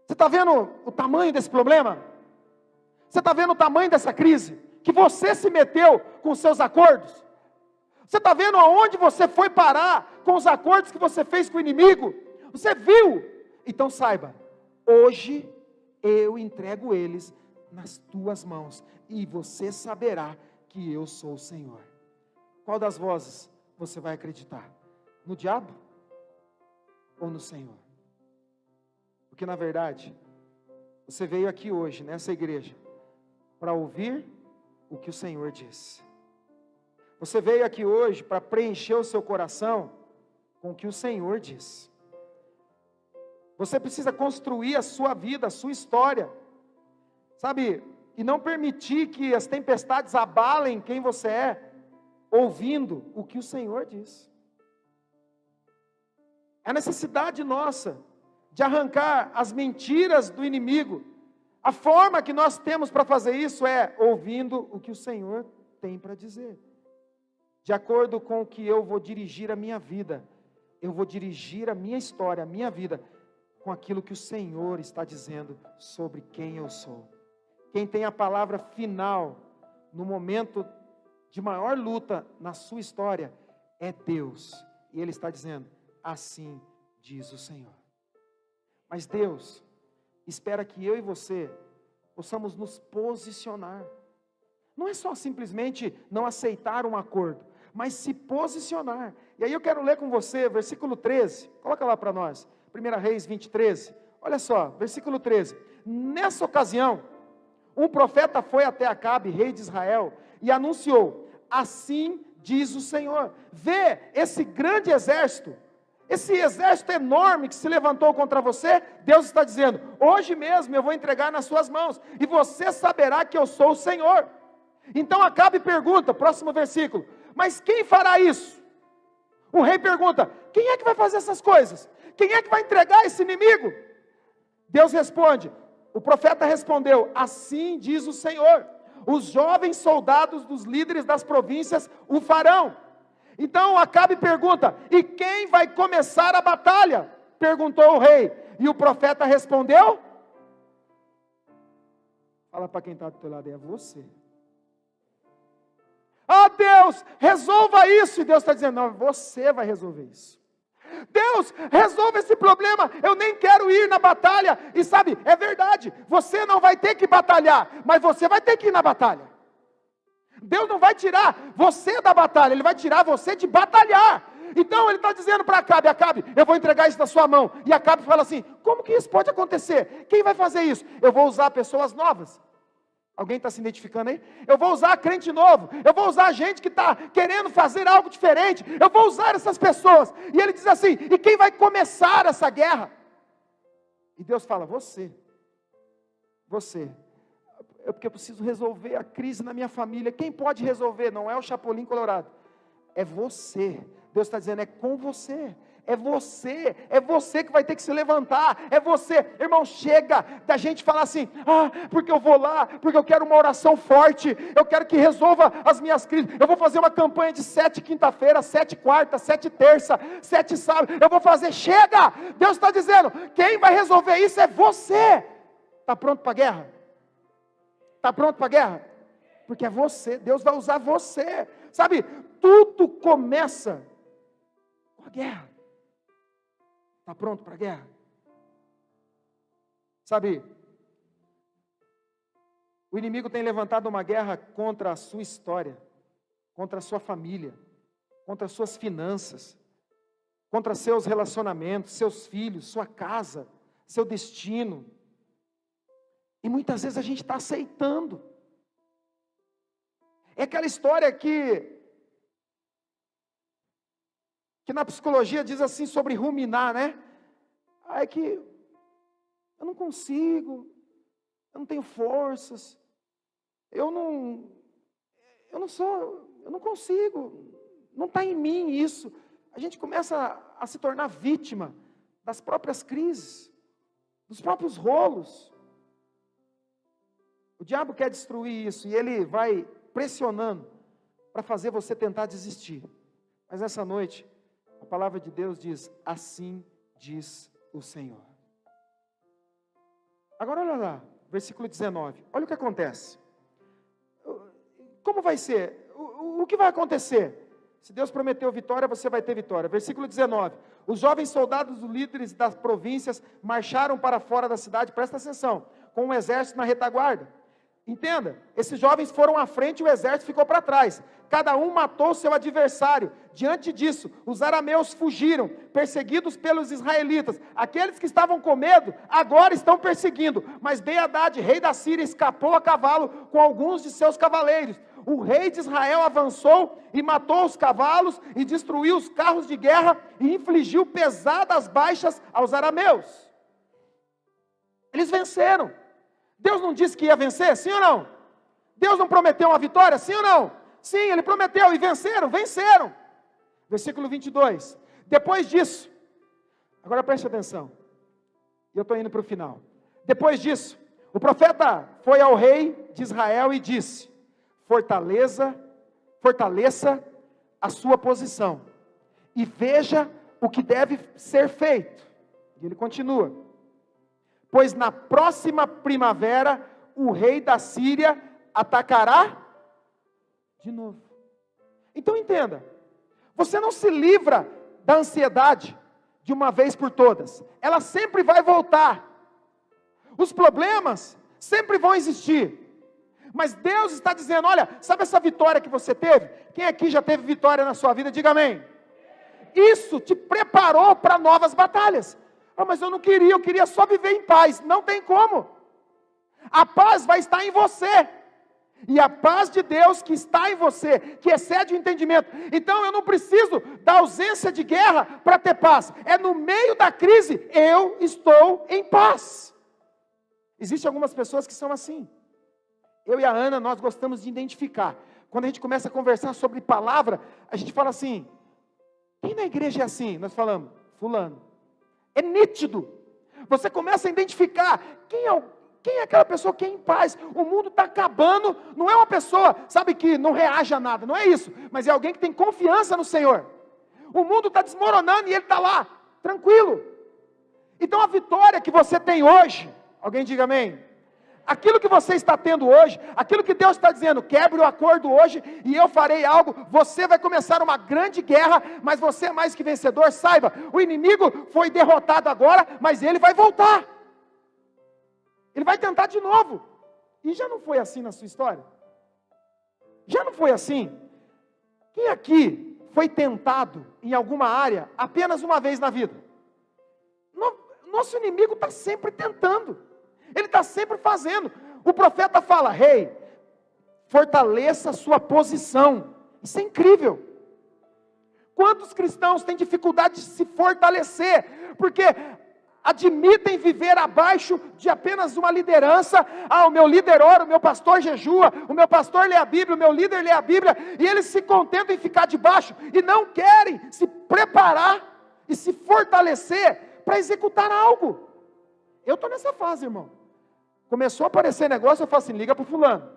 Você está vendo o tamanho desse problema? Você está vendo o tamanho dessa crise? Que você se meteu com os seus acordos? Você está vendo aonde você foi parar com os acordos que você fez com o inimigo? Você viu? Então saiba, hoje eu entrego eles nas tuas mãos, e você saberá que eu sou o Senhor. Qual das vozes você vai acreditar? No diabo ou no Senhor? Porque na verdade, você veio aqui hoje, nessa igreja, para ouvir o que o Senhor diz. Você veio aqui hoje para preencher o seu coração com o que o Senhor diz. Você precisa construir a sua vida, a sua história, sabe? E não permitir que as tempestades abalem quem você é, ouvindo o que o Senhor diz. É a necessidade nossa de arrancar as mentiras do inimigo. A forma que nós temos para fazer isso é ouvindo o que o Senhor tem para dizer. De acordo com o que eu vou dirigir a minha vida, eu vou dirigir a minha história, a minha vida, com aquilo que o Senhor está dizendo sobre quem eu sou. Quem tem a palavra final no momento de maior luta na sua história é Deus. E Ele está dizendo, assim diz o Senhor. Mas Deus espera que eu e você possamos nos posicionar. Não é só simplesmente não aceitar um acordo, mas se posicionar. E aí eu quero ler com você, versículo 13, coloca lá para nós, 1 Reis 20, 13, olha só, versículo 13, nessa ocasião, um profeta foi até Acabe, rei de Israel, e anunciou, assim diz o Senhor, vê esse grande exército, esse exército enorme que se levantou contra você, Deus está dizendo, hoje mesmo eu vou entregar nas suas mãos, e você saberá que eu sou o Senhor. Então Acabe pergunta, próximo versículo, mas quem fará isso? O rei pergunta, quem é que vai fazer essas coisas? Quem é que vai entregar esse inimigo? Deus responde, o profeta respondeu, assim diz o Senhor, os jovens soldados dos líderes das províncias o farão. Então Acabe pergunta, e quem vai começar a batalha? Perguntou o rei, e o profeta respondeu, fala para quem está do teu lado, é você. Ah, Deus, resolva isso. E Deus está dizendo, não, você vai resolver isso. Deus, resolva esse problema, eu nem quero ir na batalha. E sabe, é verdade, você não vai ter que batalhar, mas você vai ter que ir na batalha. Deus não vai tirar você da batalha, Ele vai tirar você de batalhar. Então Ele está dizendo para Acabe, Acabe, eu vou entregar isso na sua mão. E Acabe fala assim, como que isso pode acontecer? Quem vai fazer isso? Eu vou usar pessoas novas. Alguém está se identificando aí? Eu vou usar crente novo, eu vou usar gente que está querendo fazer algo diferente, eu vou usar essas pessoas. E ele diz assim, e quem vai começar essa guerra? E Deus fala, você, porque eu preciso resolver a crise na minha família. Quem pode resolver? Não é o Chapolin Colorado, é você. Deus está dizendo, é com você. É você que vai ter que se levantar, é você, irmão, chega da gente falar assim, porque eu vou lá, porque eu quero uma oração forte, eu quero que resolva as minhas crises, eu vou fazer uma campanha de 7 quinta-feira, 7 quarta, 7 terça, 7 sábado, eu vou fazer, chega, Deus está dizendo, quem vai resolver isso é você. Está pronto para a guerra? Está pronto para a guerra? Porque é você, Deus vai usar você, sabe, tudo começa com a guerra. Está pronto para a guerra? Sabe, o inimigo tem levantado uma guerra contra a sua história, contra a sua família, contra as suas finanças, contra seus relacionamentos, seus filhos, sua casa, seu destino. E muitas vezes a gente está aceitando. É aquela história que na psicologia diz assim sobre ruminar, né? É que eu não consigo, eu não tenho forças, eu não consigo, não está em mim isso. A gente começa a se tornar vítima das próprias crises, dos próprios rolos. O diabo quer destruir isso e ele vai pressionando para fazer você tentar desistir. Mas essa noite, a palavra de Deus diz, assim diz o Senhor. Agora olha lá, versículo 19, olha o que acontece. Como vai ser? O que vai acontecer? Se Deus prometeu vitória, você vai ter vitória. Versículo 19, os jovens soldados, os líderes das províncias, marcharam para fora da cidade, presta atenção, com um exército na retaguarda. Entenda, esses jovens foram à frente e o exército ficou para trás. Cada um matou seu adversário. Diante disso, os arameus fugiram, perseguidos pelos israelitas. Aqueles que estavam com medo, agora estão perseguindo. Mas Ben-Hadad, rei da Síria, escapou a cavalo com alguns de seus cavaleiros. O rei de Israel avançou e matou os cavalos e destruiu os carros de guerra e infligiu pesadas baixas aos arameus. Eles venceram. Deus não disse que ia vencer? Sim ou não? Deus não prometeu uma vitória? Sim ou não? Sim, Ele prometeu e venceram, venceram. Versículo 22. Depois disso, agora preste atenção, eu estou indo para o final. Depois disso, o profeta foi ao rei de Israel e disse: fortaleça a sua posição e veja o que deve ser feito. E ele continua: pois na próxima primavera o rei da Síria atacará de novo. Então entenda, você não se livra da ansiedade de uma vez por todas, ela sempre vai voltar, os problemas sempre vão existir, mas Deus está dizendo: olha, sabe essa vitória que você teve? Quem aqui já teve vitória na sua vida, diga amém. Isso te preparou para novas batalhas. Mas eu não queria, eu queria só viver em paz. Não tem como. A paz vai estar em você. E a paz de Deus que está em você, que excede o entendimento. Então eu não preciso da ausência de guerra para ter paz. É no meio da crise, eu estou em paz. Existem algumas pessoas que são assim. Eu e a Ana, nós gostamos de identificar. Quando a gente começa a conversar sobre palavra, a gente fala assim: quem na igreja é assim? Nós falamos: fulano. É nítido. Você começa a identificar quem é aquela pessoa que é em paz. O mundo está acabando. Não é uma pessoa, sabe, que não reage a nada. Não é isso. Mas é alguém que tem confiança no Senhor. O mundo está desmoronando e ele está lá, tranquilo. Então a vitória que você tem hoje, alguém diga amém. Aquilo que você está tendo hoje, aquilo que Deus está dizendo: quebre o acordo hoje e eu farei algo. Você vai começar uma grande guerra, mas você é mais que vencedor. Saiba, o inimigo foi derrotado agora, mas ele vai voltar. Ele vai tentar de novo. E já não foi assim na sua história? Já não foi assim? Quem aqui foi tentado em alguma área apenas uma vez na vida? Nosso inimigo está sempre tentando. Ele está sempre fazendo. O profeta fala: rei, fortaleça a sua posição. Isso é incrível. Quantos cristãos têm dificuldade de se fortalecer? Porque admitem viver abaixo de apenas uma liderança. O meu líder ora, o meu pastor jejua, o meu pastor lê a Bíblia, o meu líder lê a Bíblia, e eles se contentam em ficar debaixo, e não querem se preparar e se fortalecer para executar algo. Eu estou nessa fase, irmão. Começou a aparecer negócio, eu falo assim: liga para o fulano.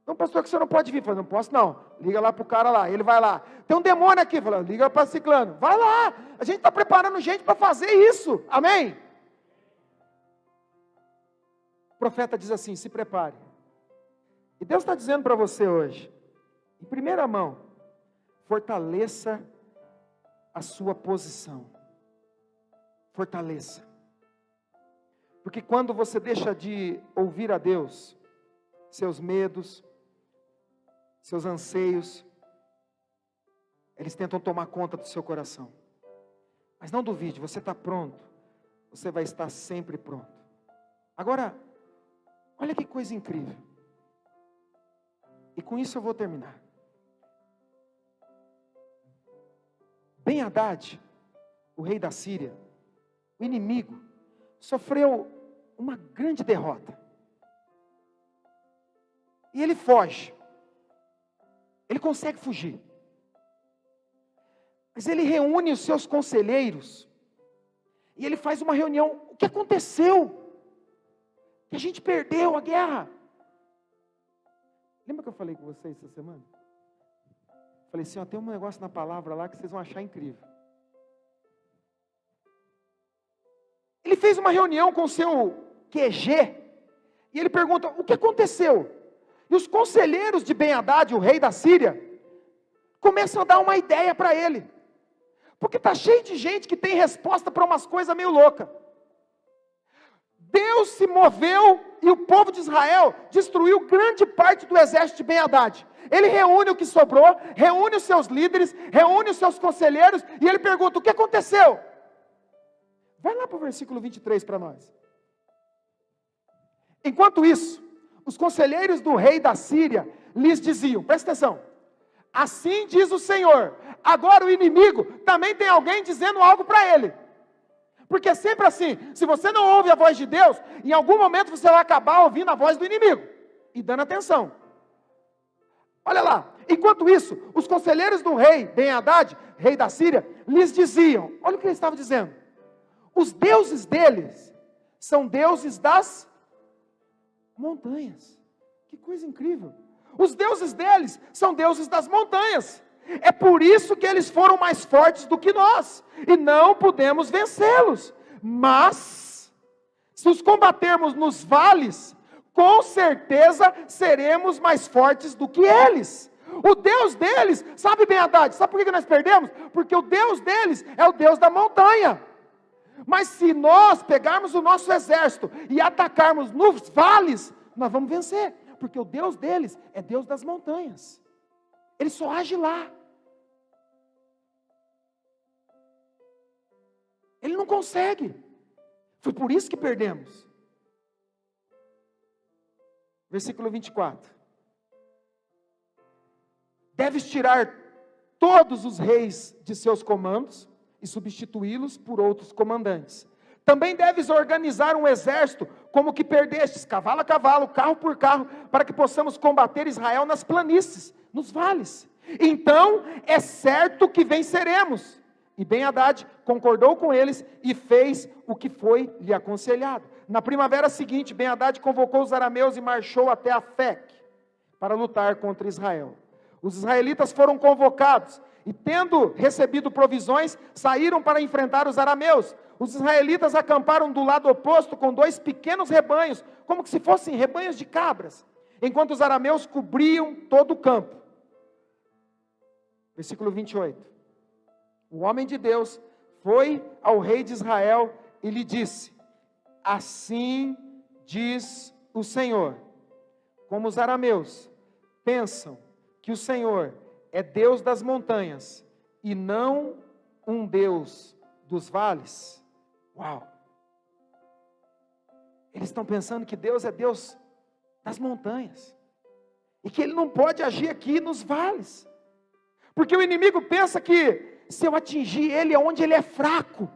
Não, pastor, que você não pode vir. Eu falo: não posso não. Liga lá para o cara lá, ele vai lá. Tem um demônio aqui. Fala: liga para ciclano. Vai lá. A gente está preparando gente para fazer isso. Amém? O profeta diz assim: se prepare. E Deus está dizendo para você hoje, em primeira mão: fortaleça a sua posição. Fortaleça. Porque quando você deixa de ouvir a Deus, seus medos, seus anseios, eles tentam tomar conta do seu coração. Mas não duvide, você está pronto, você vai estar sempre pronto. Agora, olha que coisa incrível. E com isso eu vou terminar. Ben-Hadad, o rei da Síria, o inimigo, sofreu uma grande derrota. E ele foge. Ele consegue fugir. Mas ele reúne os seus conselheiros. E ele faz uma reunião. O que aconteceu? Que a gente perdeu a guerra. Lembra que eu falei com vocês essa semana? Falei assim: tem um negócio na palavra lá que vocês vão achar incrível. Ele fez uma reunião com o seu QG, e ele pergunta: o que aconteceu? E os conselheiros de Ben-Hadad, o rei da Síria, começam a dar uma ideia para ele, porque está cheio de gente que tem resposta para umas coisas meio loucas. Deus se moveu e o povo de Israel destruiu grande parte do exército de Ben-Hadad. Ele reúne o que sobrou, reúne os seus líderes, reúne os seus conselheiros, e ele pergunta: o que aconteceu? Vai lá para o versículo 23 para nós. Enquanto isso, os conselheiros do rei da Síria lhes diziam, presta atenção: assim diz o Senhor, agora o inimigo também tem alguém dizendo algo para ele. Porque é sempre assim, se você não ouve a voz de Deus, em algum momento você vai acabar ouvindo a voz do inimigo, e dando atenção. Olha lá, enquanto isso, os conselheiros do rei Ben-Hadad, rei da Síria, lhes diziam, olha o que ele estava dizendo: os deuses deles são deuses das montanhas. Que coisa incrível! Os deuses deles são deuses das montanhas. É por isso que eles foram mais fortes do que nós, e não podemos vencê-los. Mas, se os combatermos nos vales, com certeza seremos mais fortes do que eles. O Deus deles, sabe, Ben-Hadad, sabe por que nós perdemos? Porque o Deus deles é o Deus da montanha. Mas se nós pegarmos o nosso exército e atacarmos nos vales, nós vamos vencer, porque o Deus deles é Deus das montanhas. Ele só age lá. Ele não consegue. Foi por isso que perdemos. Versículo 24. Deves tirar todos os reis de seus comandos e substituí-los por outros comandantes. Também deves organizar um exército, como que perdestes, cavalo a cavalo, carro por carro, para que possamos combater Israel nas planícies, nos vales. Então é certo que venceremos. E Ben-Hadad concordou com eles e fez o que foi lhe aconselhado. Na primavera seguinte, Ben-Hadad convocou os arameus e marchou até Afec para lutar contra Israel. Os israelitas foram convocados e, tendo recebido provisões, saíram para enfrentar os arameus. Os israelitas acamparam do lado oposto com 2 pequenos rebanhos, como que se fossem rebanhos de cabras, enquanto os arameus cobriam todo o campo. Versículo 28. O homem de Deus foi ao rei de Israel e lhe disse: assim diz o Senhor, como os arameus pensam que o Senhor é Deus das montanhas e não um Deus dos vales. Uau! Eles estão pensando que Deus é Deus das montanhas e que Ele não pode agir aqui nos vales, porque o inimigo pensa que se eu atingir ele onde ele é fraco,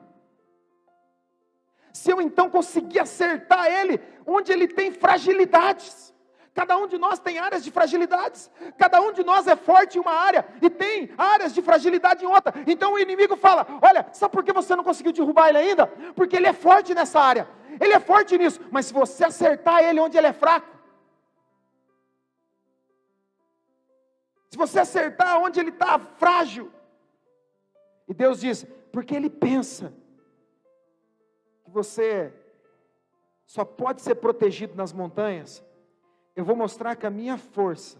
se eu então conseguir acertar ele onde ele tem fragilidades. Cada um de nós tem áreas de fragilidades, cada um de nós é forte em uma área e tem áreas de fragilidade em outra. Então o inimigo fala: olha, sabe por que você não conseguiu derrubar ele ainda? Porque ele é forte nessa área, ele é forte nisso, mas se você acertar ele onde ele é fraco, se você acertar onde ele está frágil. E Deus diz: porque ele pensa que você só pode ser protegido nas montanhas, eu vou mostrar que a minha força,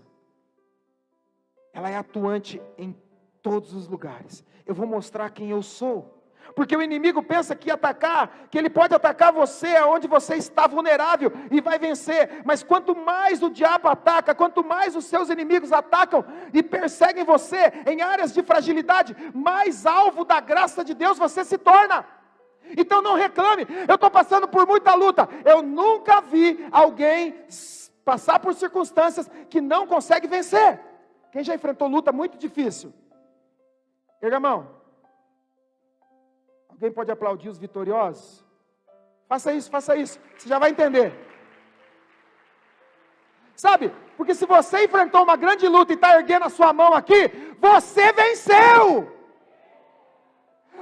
ela é atuante em todos os lugares. Eu vou mostrar quem eu sou. Porque o inimigo pensa que ele pode atacar você aonde você está vulnerável e vai vencer. Mas quanto mais o diabo ataca, quanto mais os seus inimigos atacam e perseguem você em áreas de fragilidade, mais alvo da graça de Deus você se torna. Então não reclame: eu estou passando por muita luta. Eu nunca vi alguém passar por circunstâncias que não consegue vencer. Quem já enfrentou luta muito difícil? Erga a mão. Alguém pode aplaudir os vitoriosos? Faça isso, você já vai entender. Sabe, porque se você enfrentou uma grande luta e está erguendo a sua mão aqui, você venceu.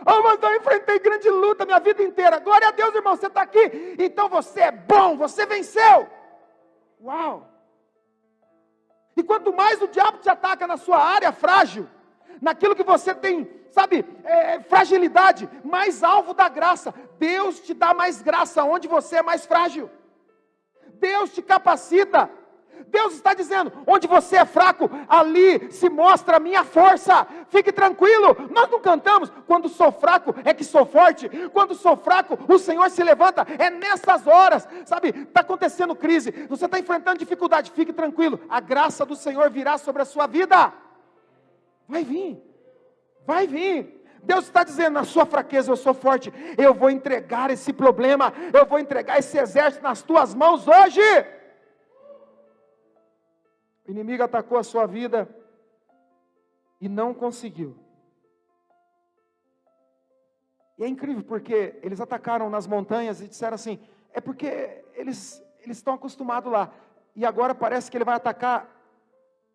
Oh, mas eu enfrentei grande luta minha vida inteira. Glória a Deus, irmão, você está aqui. Então você é bom, você venceu. Uau! E quanto mais o diabo te ataca na sua área frágil, naquilo que você tem, sabe, fragilidade, mais alvo da graça. Deus te dá mais graça onde você é mais frágil. Deus te capacita. Deus está dizendo, onde você é fraco, ali se mostra a minha força. Fique tranquilo, nós não cantamos, quando sou fraco é que sou forte. Quando sou fraco, o Senhor se levanta. É nessas horas, sabe, está acontecendo crise, você está enfrentando dificuldade, fique tranquilo, a graça do Senhor virá sobre a sua vida. Vai vir, vai vir. Deus está dizendo, na sua fraqueza eu sou forte. Eu vou entregar esse problema, eu vou entregar esse exército nas tuas mãos hoje. O inimigo atacou a sua vida e não conseguiu. E é incrível porque eles atacaram nas montanhas e disseram assim, é porque eles estão acostumados lá. E agora parece que ele vai atacar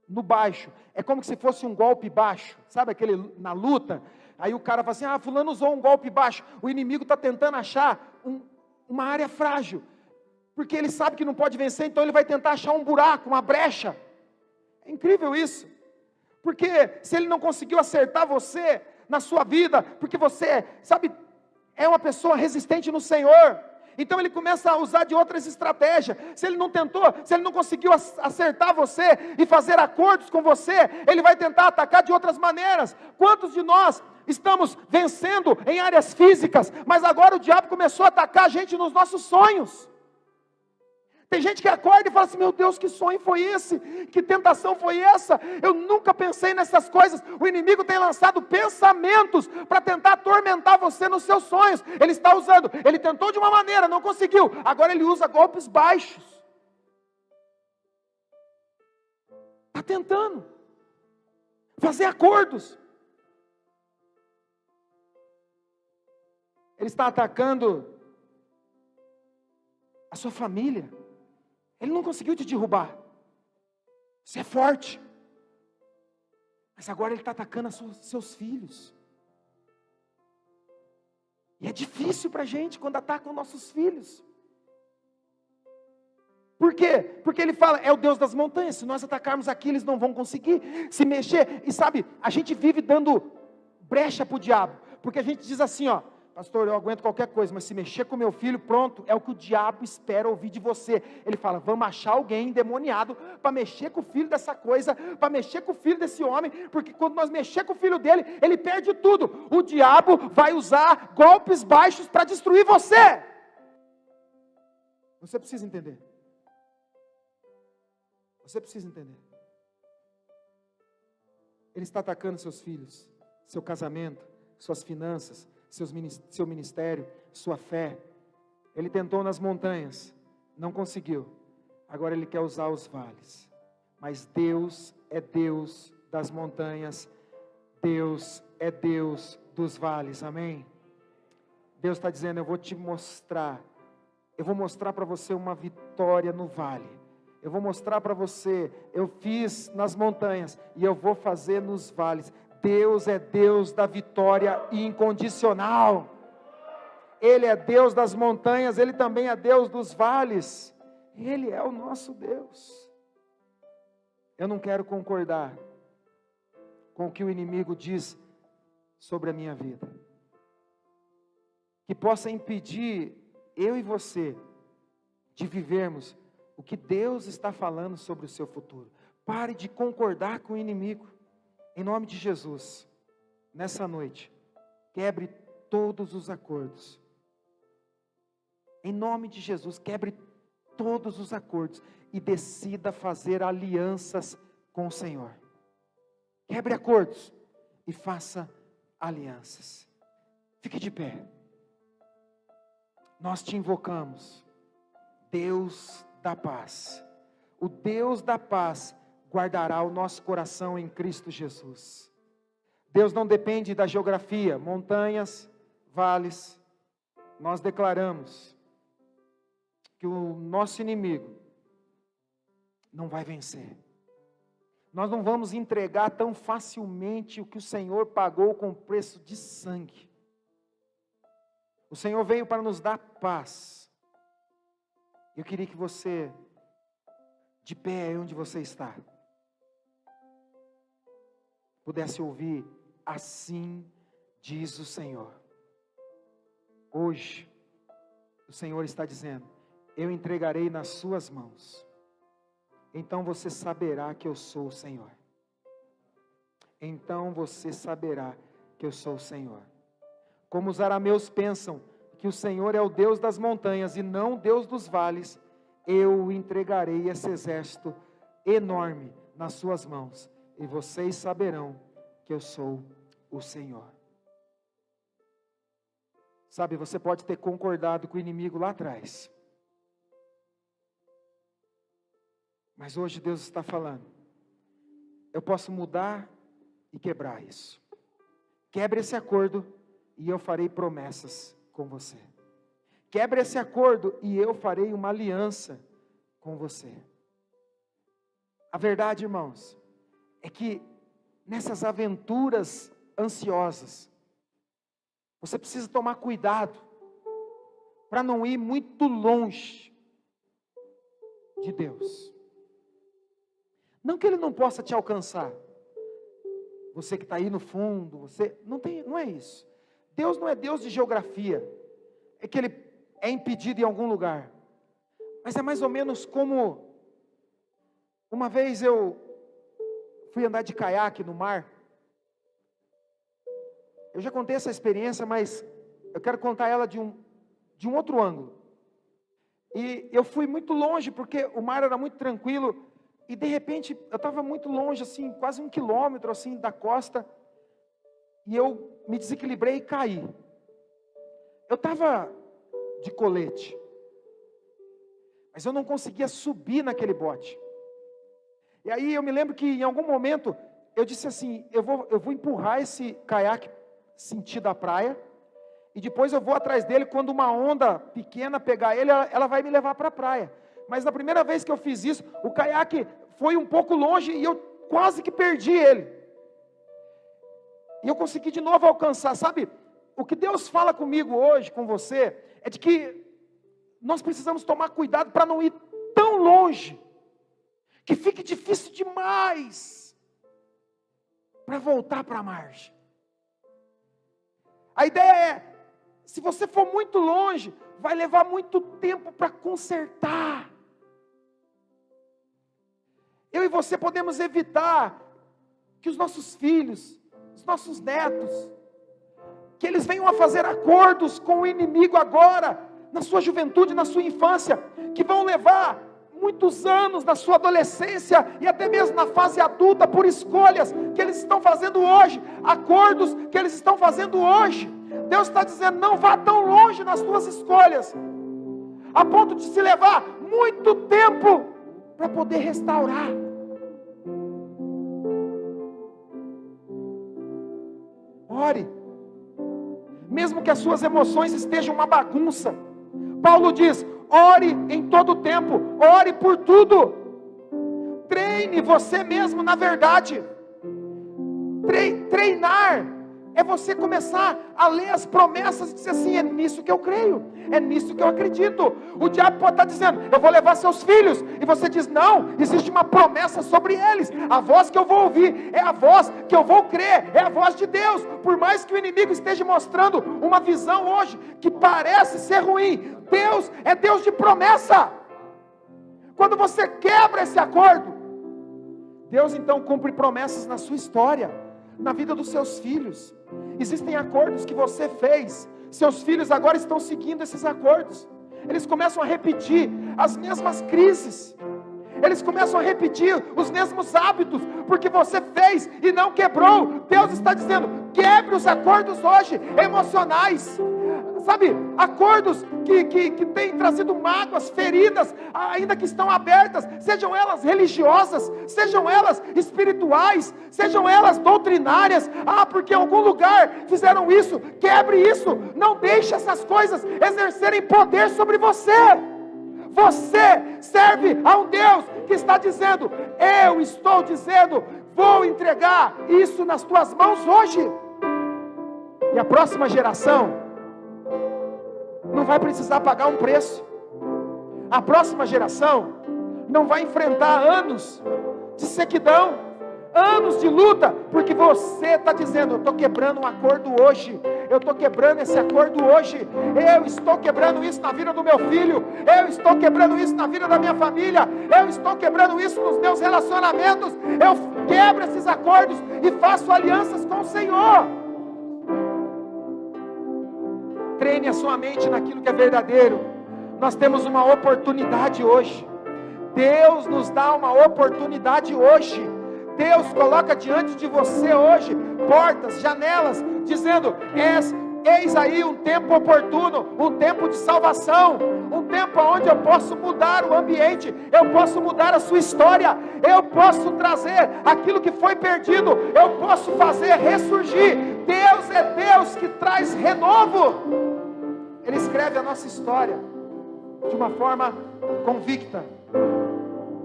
no baixo. É como se fosse um golpe baixo. Sabe aquele na luta? Aí o cara fala assim, fulano usou um golpe baixo. O inimigo está tentando achar uma área frágil. Porque ele sabe que não pode vencer, então ele vai tentar achar um buraco, uma brecha. É incrível isso, porque se ele não conseguiu acertar você na sua vida, porque você, sabe, é uma pessoa resistente no Senhor, então ele começa a usar de outras estratégias. Se ele não tentou, se ele não conseguiu acertar você e fazer acordos com você, ele vai tentar atacar de outras maneiras. Quantos de nós estamos vencendo em áreas físicas, mas agora o diabo começou a atacar a gente nos nossos sonhos? Tem gente que acorda e fala assim, meu Deus, que sonho foi esse? Que tentação foi essa? Eu nunca pensei nessas coisas. O inimigo tem lançado pensamentos para tentar atormentar você nos seus sonhos. Ele está usando, ele tentou de uma maneira, não conseguiu. Agora ele usa golpes baixos. Está tentando fazer acordos. Ele está atacando a sua família. Ele não conseguiu te derrubar. Você é forte. Mas agora ele está atacando seus filhos. E é difícil para a gente quando atacam nossos filhos. Por quê? Porque ele fala, é o Deus das montanhas. Se nós atacarmos aqui, eles não vão conseguir se mexer. E sabe, a gente vive dando brecha para o diabo. Porque a gente diz assim, pastor, eu aguento qualquer coisa, mas se mexer com meu filho, pronto, é o que o diabo espera ouvir de você. Ele fala, vamos achar alguém endemoniado para mexer com o filho dessa coisa, para mexer com o filho desse homem, porque quando nós mexer com o filho dele, ele perde tudo. O diabo vai usar golpes baixos para destruir você. Você precisa entender. Você precisa entender. Ele está atacando seus filhos, seu casamento, suas finanças, seu ministério, sua fé. Ele tentou nas montanhas, não conseguiu. Agora ele quer usar os vales. Mas Deus é Deus das montanhas, Deus é Deus dos vales, amém? Deus está dizendo, eu vou te mostrar, eu vou mostrar para você uma vitória no vale. Eu vou mostrar para você, eu fiz nas montanhas e eu vou fazer nos vales. Deus é Deus da vitória incondicional. Ele é Deus das montanhas, Ele também é Deus dos vales. Ele é o nosso Deus. Eu não quero concordar com o que o inimigo diz sobre a minha vida, que possa impedir eu e você de vivermos o que Deus está falando sobre o seu futuro. Pare de concordar com o inimigo. Em nome de Jesus, nessa noite, quebre todos os acordos. Em nome de Jesus, quebre todos os acordos e decida fazer alianças com o Senhor. Quebre acordos e faça alianças. Fique de pé. Nós te invocamos, Deus da paz. O Deus da paz guardará o nosso coração em Cristo Jesus. Deus não depende da geografia, montanhas, vales. Nós declaramos que o nosso inimigo não vai vencer. Nós não vamos entregar tão facilmente o que o Senhor pagou com preço de sangue. O Senhor veio para nos dar paz. Eu queria que você, de pé aí onde você está, pudesse ouvir, assim diz o Senhor. Hoje, o Senhor está dizendo, eu entregarei nas suas mãos então você saberá que eu sou o Senhor. Então você saberá que eu sou o Senhor. Como os arameus pensam que o Senhor é o Deus das montanhas e não o Deus dos vales, eu entregarei esse exército enorme nas suas mãos, e vocês saberão que eu sou o Senhor. Sabe, você pode ter concordado com o inimigo lá atrás, mas hoje Deus está falando, eu posso mudar e quebrar isso. Quebre esse acordo e eu farei promessas com você. Quebre esse acordo e eu farei uma aliança com você. A verdade, irmãos, é que nessas aventuras ansiosas, você precisa tomar cuidado para não ir muito longe de Deus. Não que Ele não possa te alcançar. Você que está aí no fundo, você não é isso. Deus não é Deus de geografia. É que Ele é impedido em algum lugar. Mas é mais ou menos como uma vez eu fui andar de caiaque no mar. Eu já contei essa experiência, mas eu quero contar ela de um outro ângulo. E eu fui muito longe, porque o mar era muito tranquilo, e de repente, eu estava muito longe, assim, quase 1 quilômetro, assim, da costa, e eu me desequilibrei e caí. Eu estava de colete, mas eu não conseguia subir naquele bote. E aí eu me lembro que em algum momento, eu disse assim, eu vou empurrar esse caiaque sentido a praia, e depois eu vou atrás dele, quando uma onda pequena pegar ele, ela vai me levar para a praia. Mas na primeira vez que eu fiz isso, o caiaque foi um pouco longe, e eu quase que perdi ele. E eu consegui de novo alcançar, sabe? O que Deus fala comigo hoje, com você, é de que nós precisamos tomar cuidado para não ir tão longe, que fique difícil demais para voltar para a margem. A ideia é, se você for muito longe, vai levar muito tempo para consertar. Eu e você podemos evitar que os nossos filhos, os nossos netos, que eles venham a fazer acordos com o inimigo agora, na sua juventude, na sua infância, que vão levar muitos anos na sua adolescência e até mesmo na fase adulta, por escolhas que eles estão fazendo hoje, acordos que eles estão fazendo hoje. Deus está dizendo, não vá tão longe nas suas escolhas, a ponto de se levar muito tempo para poder restaurar. Ore, mesmo que as suas emoções estejam uma bagunça. Paulo diz, ore em todo tempo, ore por tudo. Treine você mesmo na verdade. Treinar é você começar a ler as promessas e dizer assim, é nisso que eu creio, é nisso que eu acredito. O diabo pode estar dizendo, eu vou levar seus filhos, e você diz, não, existe uma promessa sobre eles. A voz que eu vou ouvir é a voz que eu vou crer, é a voz de Deus. Por mais que o inimigo esteja mostrando uma visão hoje que parece ser ruim, Deus é Deus de promessa. Quando você quebra esse acordo, Deus então cumpre promessas na sua história, na vida dos seus filhos. Existem acordos que você fez, seus filhos agora estão seguindo esses acordos. Eles começam a repetir as mesmas crises, eles começam a repetir os mesmos hábitos, porque você fez e não quebrou. Deus está dizendo, quebre os acordos hoje, emocionais, sabe, acordos que têm trazido mágoas, feridas, ainda que estão abertas, sejam elas religiosas, sejam elas espirituais, sejam elas doutrinárias, porque em algum lugar fizeram isso. Quebre isso, não deixe essas coisas exercerem poder sobre você. Você serve a um Deus que está dizendo, eu estou dizendo, vou entregar isso nas tuas mãos hoje, e a próxima geração não vai precisar pagar um preço. A próxima geração não vai enfrentar anos de sequidão, anos de luta, porque você está dizendo, eu estou quebrando um acordo hoje, eu estou quebrando esse acordo hoje. Eu estou quebrando isso na vida do meu filho, eu estou quebrando isso na vida da minha família, eu estou quebrando isso nos meus relacionamentos. Eu quebro esses acordos e faço alianças com o Senhor. Treine a sua mente naquilo que é verdadeiro. Nós temos uma oportunidade hoje. Deus nos dá uma oportunidade hoje. Deus coloca diante de você hoje portas, janelas, dizendo: eis aí um tempo oportuno, um tempo de salvação, um tempo onde eu posso mudar o ambiente, eu posso mudar a sua história, eu posso trazer aquilo que foi perdido, eu posso fazer ressurgir. Deus é Deus que traz renovo. Ele escreve a nossa história de uma forma convicta.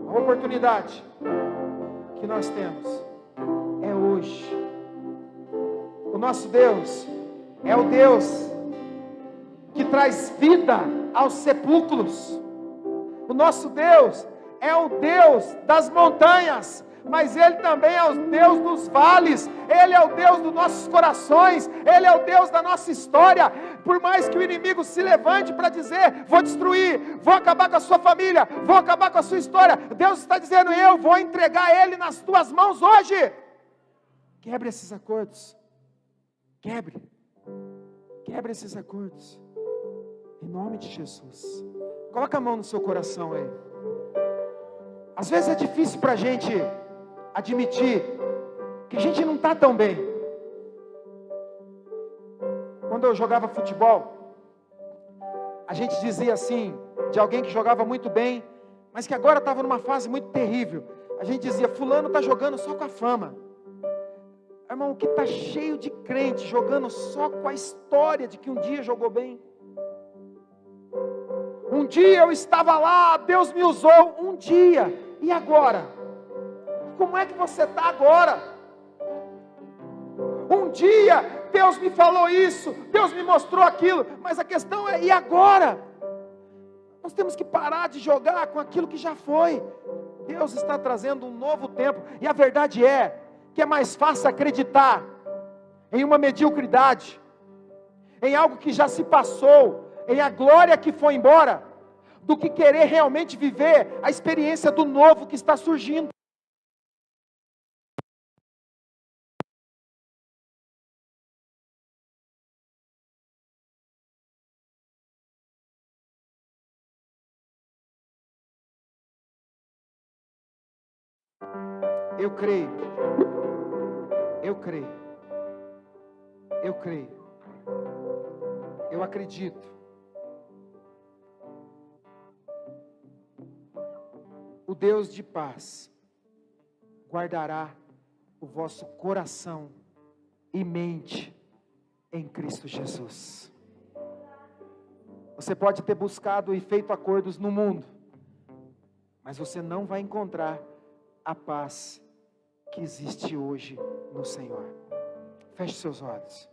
A oportunidade que nós temos é hoje. O nosso Deus é o Deus que traz vida aos sepulcros. O nosso Deus é o Deus das montanhas, mas Ele também é o Deus dos vales. Ele é o Deus dos nossos corações, Ele é o Deus da nossa história. Por mais que o inimigo se levante para dizer: vou destruir, vou acabar com a sua família, vou acabar com a sua história, Deus está dizendo: eu vou entregar ele nas tuas mãos hoje. Quebre esses acordos, quebre esses acordos, em nome de Jesus. Coloca a mão no seu coração aí. Às vezes é difícil para a gente admitir que a gente não está tão bem. Quando eu jogava futebol, a gente dizia assim, de alguém que jogava muito bem, mas que agora estava numa fase muito terrível, a gente dizia: fulano está jogando só com a fama. Irmão, que está cheio de crente, jogando só com a história de que um dia jogou bem. Um dia eu estava lá, Deus me usou, um dia, e agora? Como é que você está agora? Um dia Deus me falou isso, Deus me mostrou aquilo, mas a questão é: e agora? Nós temos que parar de jogar com aquilo que já foi. Deus está trazendo um novo tempo, e a verdade é que é mais fácil acreditar em uma mediocridade, em algo que já se passou, em a glória que foi embora, do que querer realmente viver a experiência do novo que está surgindo. Eu creio, eu acredito. O Deus de paz guardará o vosso coração e mente em Cristo Jesus. Você pode ter buscado e feito acordos no mundo, mas você não vai encontrar a paz que existe hoje no Senhor. Feche seus olhos.